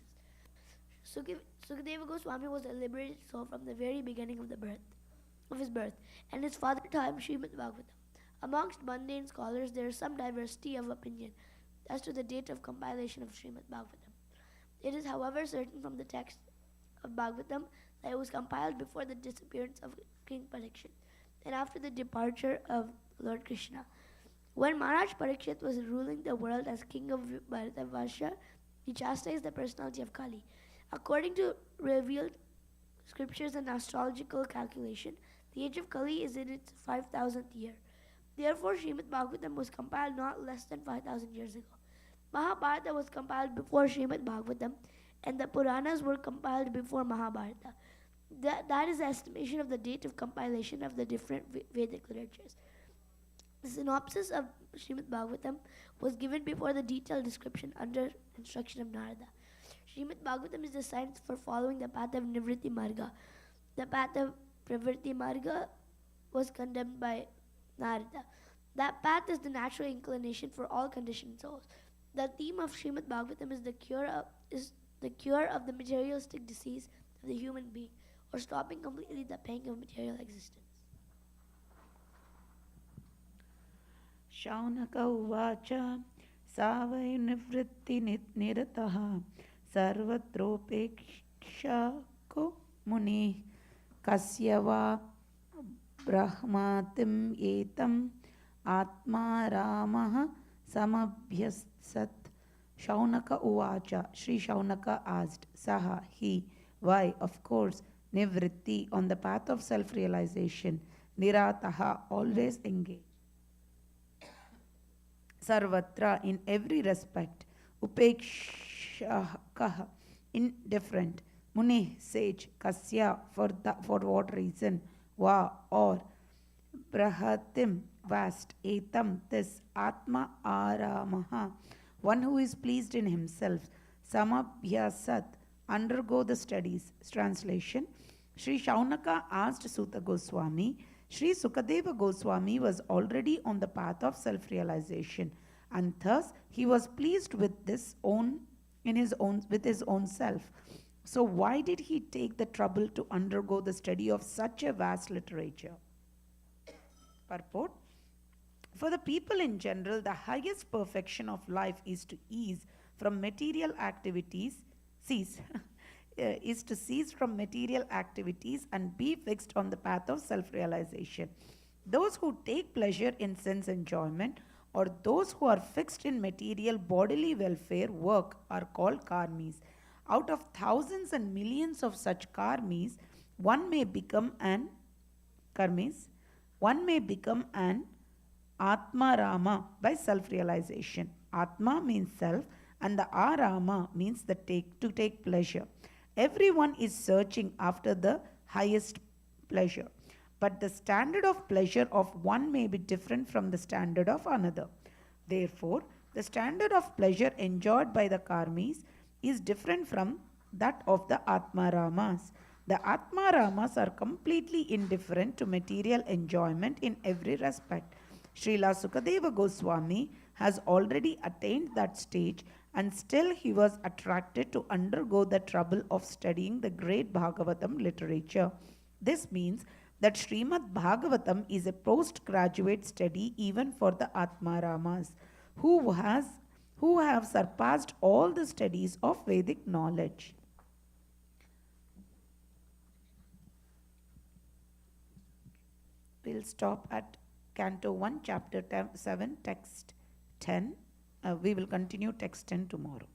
Sukadeva Goswami was a liberated soul from the very beginning of his birth, and his father taught him Srimad Bhagavatam. Amongst mundane scholars, there is some diversity of opinion as to the date of compilation of Srimad Bhagavatam. It is, however, certain from the text of Bhagavatam that it was compiled before the disappearance of King Parikshit and after the departure of Lord Krishna. When Maharaj Parikshit was ruling the world as king of Bharatavarsha, he chastised the personality of Kali. According to revealed scriptures and astrological calculation, the age of Kali is in its 5,000th year. Therefore, Srimad Bhagavatam was compiled not less than 5,000 years ago. Mahabharata was compiled before Srimad Bhagavatam, and the Puranas were compiled before Mahabharata. That is the estimation of the date of compilation of the different Vedic literatures. The synopsis of Srimad Bhagavatam was given before the detailed description under instruction of Narada. Srimad Bhagavatam is the science for following the path of Nivritti Marga. The path of Pravritti Marga was condemned by Narada. That path is the natural inclination for all conditioned souls. The theme of Srimad Bhagavatam is the cure of the materialistic disease of the human being, or stopping completely the pain of material existence. Shaunaka uvacha savai nivritti nirataha sarvatropeksha ko muni kasyava brahmatim etam atma ramaha samabhyasat. Shaunaka uvacha, Sri Shaunaka asked, Saha, he, why, of course, nivritti, on the path of self-realization, nirataha, always engaged, sarvatra, in every respect, upekshakaha, indifferent, muni, sage, kasya, for what reason, va, or brahatim, vast, etam, this, atma aramaha, one who is pleased in himself, samabhyasat, undergo the studies. Translation. Sri Shaunaka asked Suta Goswami, Sri Sukadeva Goswami was already on the path of self-realization, and thus he was pleased with his own self. So why did he take the trouble to undergo the study of such a vast literature? Purport. For the people in general, the highest perfection of life is to ease from material activities, cease, is to cease from material activities and be fixed on the path of self-realization. Those who take pleasure in sense enjoyment or those who are fixed in material bodily welfare work are called karmis. Out of thousands and millions of such karmis, one may become an karmis, one may become an Atma Rama by self-realization. Atma means self and the Arama means to take pleasure. Everyone is searching after the highest pleasure, but the standard of pleasure of one may be different from the standard of another. Therefore, the standard of pleasure enjoyed by the karmis is different from that of the Atma Ramas. The Atma Ramas are completely indifferent to material enjoyment in every respect. Srila Sukadeva Goswami has already attained that stage, and still he was attracted to undergo the trouble of studying the great Bhagavatam literature. This means that Srimad Bhagavatam is a postgraduate study even for the Atmaramas, who have surpassed all the studies of Vedic knowledge. We'll stop at Canto 1, Chapter 7, Text 10. We will continue Text 10 tomorrow.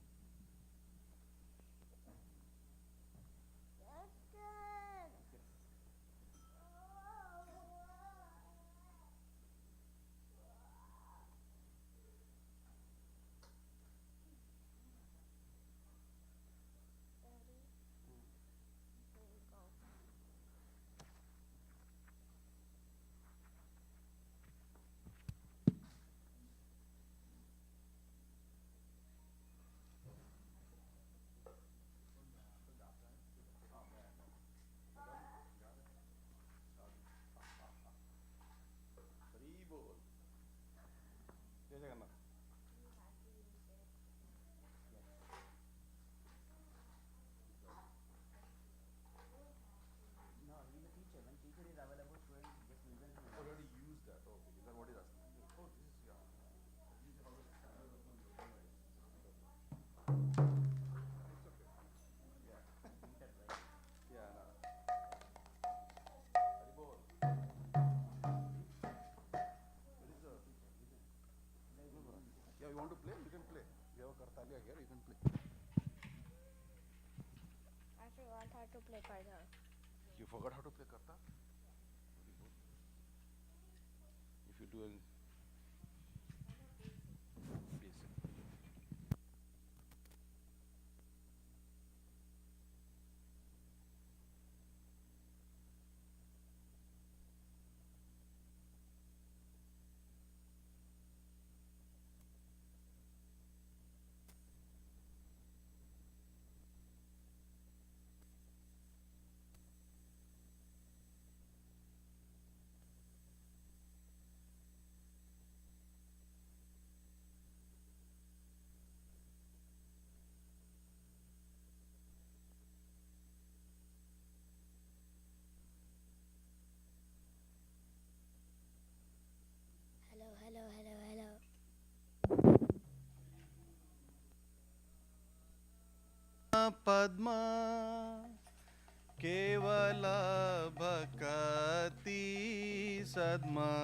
You want to play? You can play. We have a Kartalia here, you can play. I forgot how to play Karta. You forgot how to play Karta? If you do a basic. Hello, hello, hello, hello. Padma Kevala Bhakati Sadma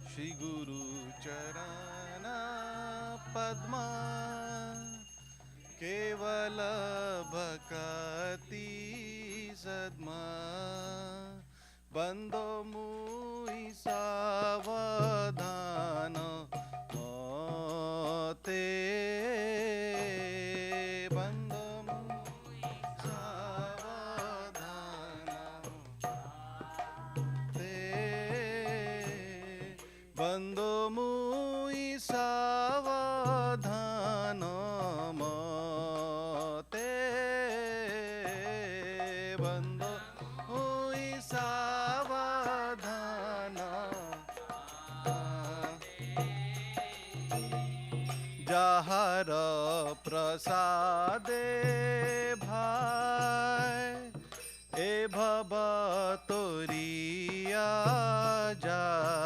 Shri Guru Charana Padma Kevala Bhakati Sadma Bando Mui Savadhana Mote Bando mui savadhana mate Bando mui savadhana যাহার প্রসাদে ভাই এ ভব তরিয়া যায়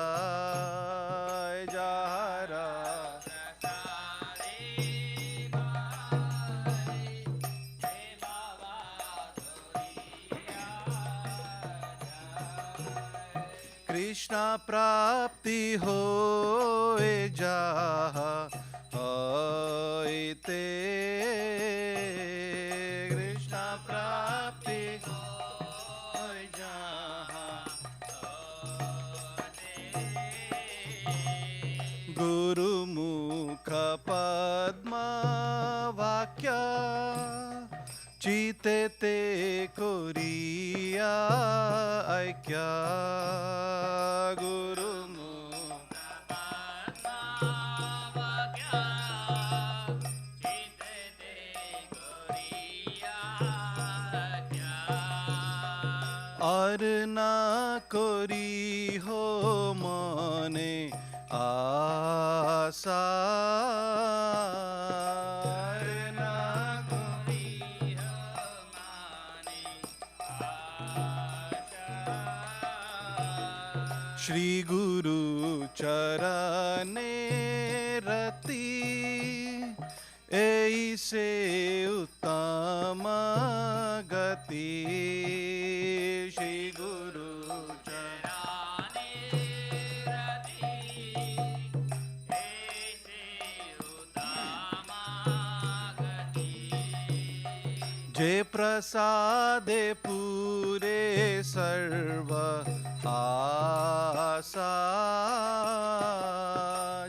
যাহার কৃষ্ণ প্রাপ্তি হয়ে যাহা হইতে কৃষ্ণ প্রাপ্তি হয়ে যাহা গুরু মুখ পদ্ম বাক্য চিতে তে করিয়া ঐক্য গুরু আর না করি হো মনে আশা আর না করি হো মনে আশা শ্রী গুরু চরণে রতি ऐसे उत्तम गति श्री गुरु चरणे रति ऐसे उत्तम गति जे प्रसादे पूरे सर्व आशा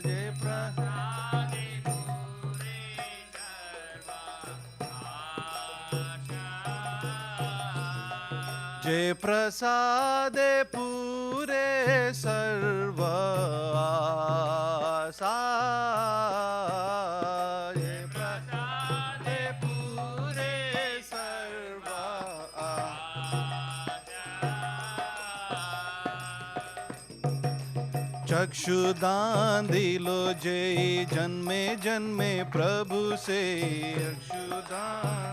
जे प्रसादे पूरे सर्व आशा जे प्रसादे पूरे सर्व आशा जे प्रसादे पूरे सर्व चक्षुदान दिलो जय जन्मे जन्मे प्रभु से चक्षुदान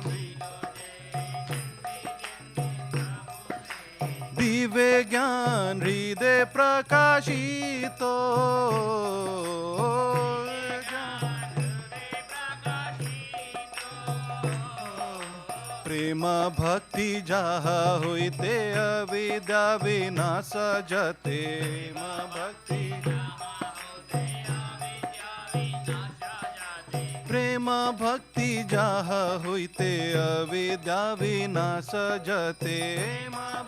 दिव्य ज्ञान हृदय प्रकाशितो प्रेम भक्ति जहा होइते अविद्या विनाश जते भक्ति प्रेम भक्ति जहा होइते अविद्या विनाश जते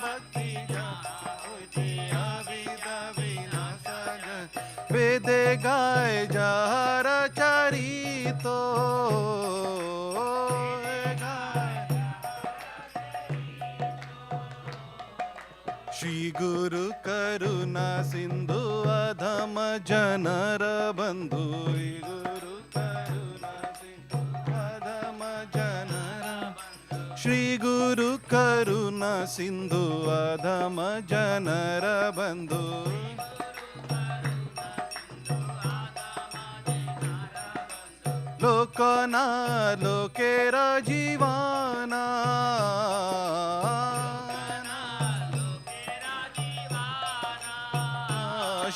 भक्ति जहा होइते अविद्या विनाश जते वेदे गाय जहर चरितो श्री गुरु करुणा सिंधु अधम जनर बंधु गुरु करुणा सिंधु अधम जनर श्री गुरु करुणा सिंधु अधम जनर बंधु लोकना लोकेर जीवाना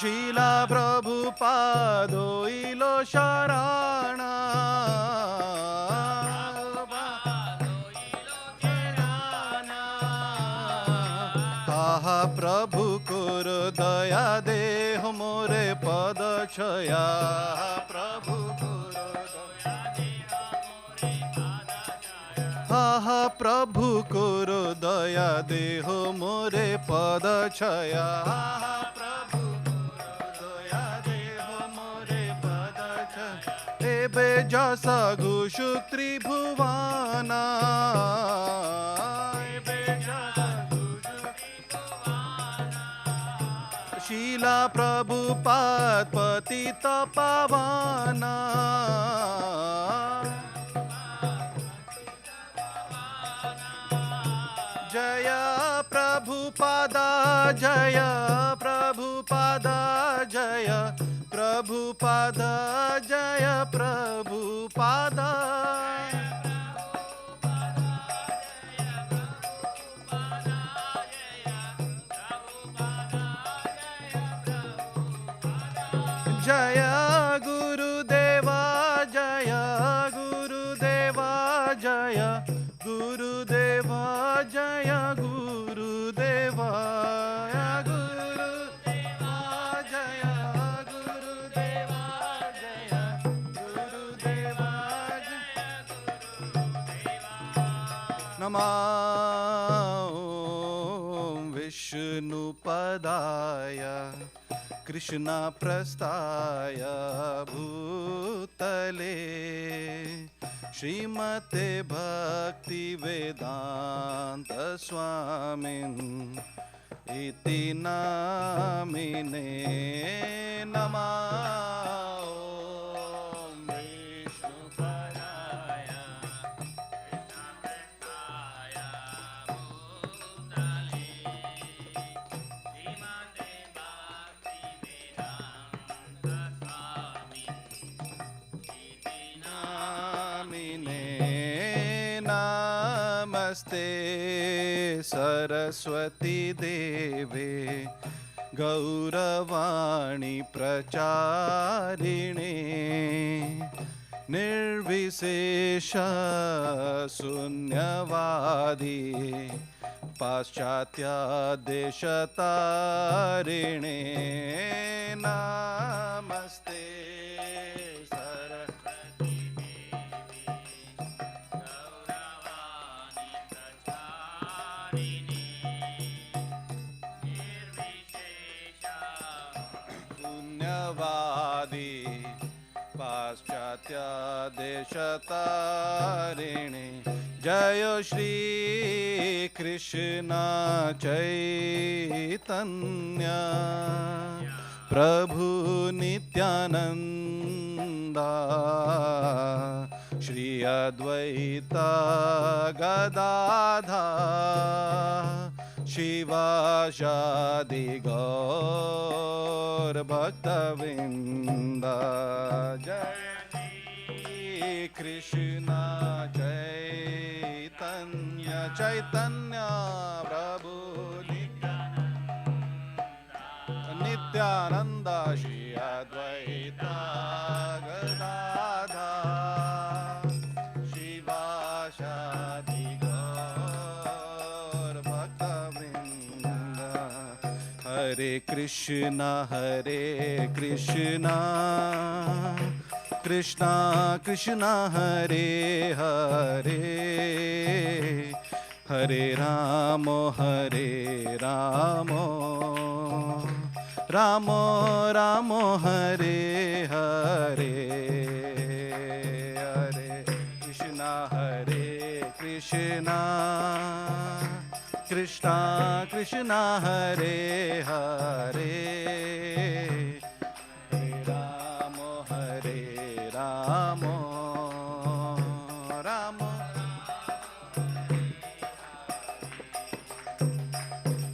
शीला प्रभुपादो इलो शरणा ताहा प्रभु कोर दया देह मोरे पद छया प्रभु आहा प्रभु कोरो दया देहो मोरे पद छया प्रभु दया देहो मोरे पद छया एबे जसा घुषु त्रिभुवाना एबे जसा घुषु त्रिभुवाना शीला प्रभुपाद पतित पावना जय प्रभुपादा जय प्रभुपादा जय प्रभुपादा जय प्रभु Prabhupada. Jaya Guru Deva, Jaya Guru Deva, Jaya Guru Deva, Jaya Guru Deva, Jaya Guru Deva, Jaya Guru Deva, Jaya Guru Deva, Namah Vishnu Padaya Krishna Prastaya Bhutale Srimate Bhakti Vedanta Swamin Iti Namine Namah Om Vishnu Padaya Namaste Saraswati Deve Gauravani Pracharine Nirvisesha Sunyavadi Paschatya Deshatarine Namaste Sunyavadi Paschatya Deshatarine Jaya Shri Krishna Chaitanya Prabhu Nityananda Shri Advaita Gadadha Shiva Shadi Gaur Bhaktavinda Jaya Shri Krishna Chaitanya Chaitanya Prabhu Nityananda Shri Advaita Gadadha Shiva Shadi Gaur Bhaktavinda Hare Krishna Krishna Krishna Hare Hare Hare Ramo Ramo Ramo Hare Hare Hare Krishna Krishna Krishna Hare Hare Hare Ramo Ramo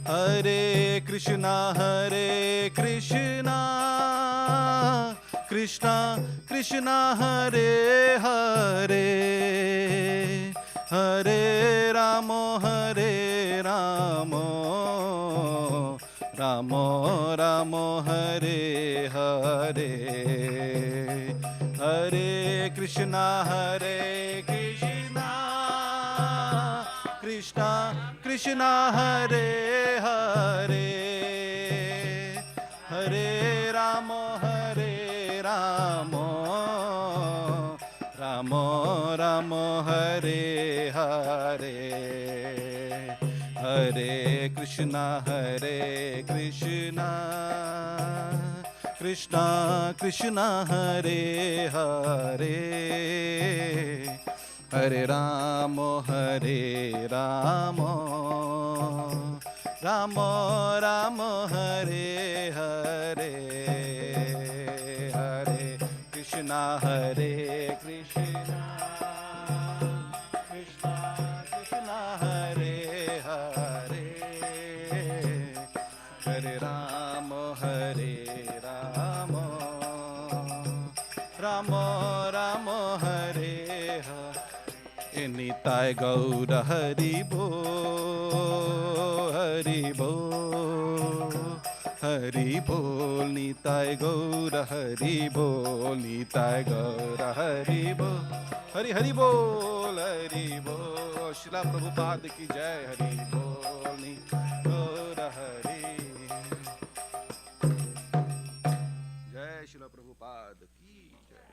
Hare Krishna Krishna Krishna Hare Hare Hare Ramo Ramo Ramo Hare Hare Hare Krishna Krishna Krishna Hare Hare Hare Ramo Ramo Ramo Hare Hare Hare Krishna Krishna Krishna Hare Hare Hare Ramo Ramo Ramo Hare Hare Hare Krishna Krishna Krishna Hare Hare Hare Ramo Ramo Ramo Hare Nitai गौर हरि बो हरि बो हरि बोल निताय गौर हरि बोल निताय गौर हरि बोल हरि हरि बोल शिला प्रभुपाद की जय हरि बोल निताय गौर हरि जय शिला प्रभुपाद की जय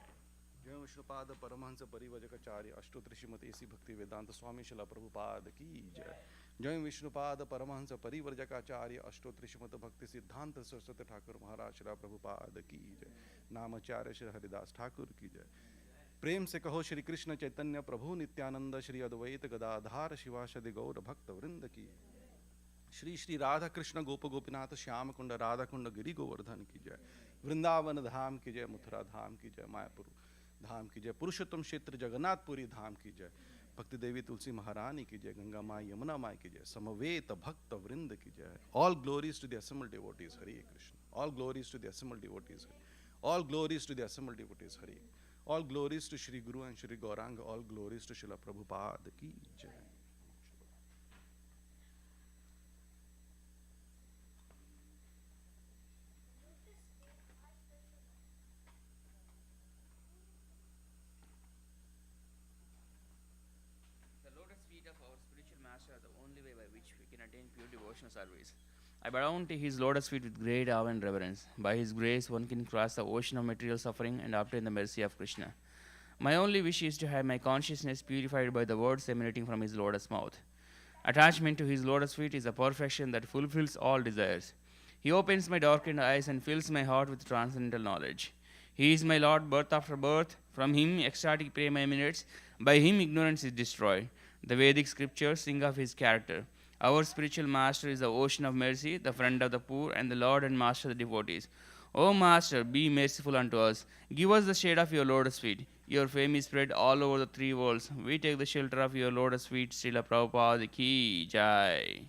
जय विष्णुपाद परमहंस परिवजकाचार्य अष्टोत्तर श्रीमती एसी भक्ति वेदांत स्वामी शिला प्रभुपाद की जय जय विष्णुपाद परमहंस परिवर्जकाचार्य अष्टोत्तर श्रीमत भक्ति सिद्धांत सरस्वती ठाकुर महाराज शिला प्रभुपाद की जय नामाचार्य श्री हरिदास ठाकुर की जय प्रेम से कहो श्री कृष्ण चैतन्य प्रभु नित्यानंद श्री अद्वैत गदाधार शिवाशदि गौर भक्त वृंद की श्री श्री राधा कृष्ण गोप गोपीनाथ श्याम कुंड राधा कुंड गिरि गोवर्धन की जय वृंदावन धाम की जय मथुरा धाम की जय मायापुर धाम की जय पुरुषोत्तम क्षेत्र जगन्नाथपुरी धाम की जय भक्ति देवी तुलसी महारानी की जय गंगा माई यमुना माई की जय समवेत भक्त वृंद की जय all glories to the assembled devotees Hare Krishna all glories to the assembled devotees all glories to the assembled devotees Hare all glories to Shri Guru and Shri Gauranga all glories to Srila Prabhupada की जय Service. I bow down to his lotus feet with great awe and reverence. By his grace, one can cross the ocean of material suffering and obtain the mercy of Krishna. My only wish is to have my consciousness purified by the words emanating from his lotus mouth. Attachment to his lotus feet is a perfection that fulfills all desires. He opens my darkened eyes and fills my heart with transcendental knowledge. He is my Lord, birth after birth. From him, ecstatic prema emanates. By him, ignorance is destroyed. The Vedic scriptures sing of his character. Our spiritual master is the ocean of mercy, the friend of the poor, and the Lord and master of the devotees. O Master, be merciful unto us. Give us the shade of your lotus feet. Your fame is spread all over the three worlds. We take the shelter of your lotus feet. Srila Prabhupada ki jai.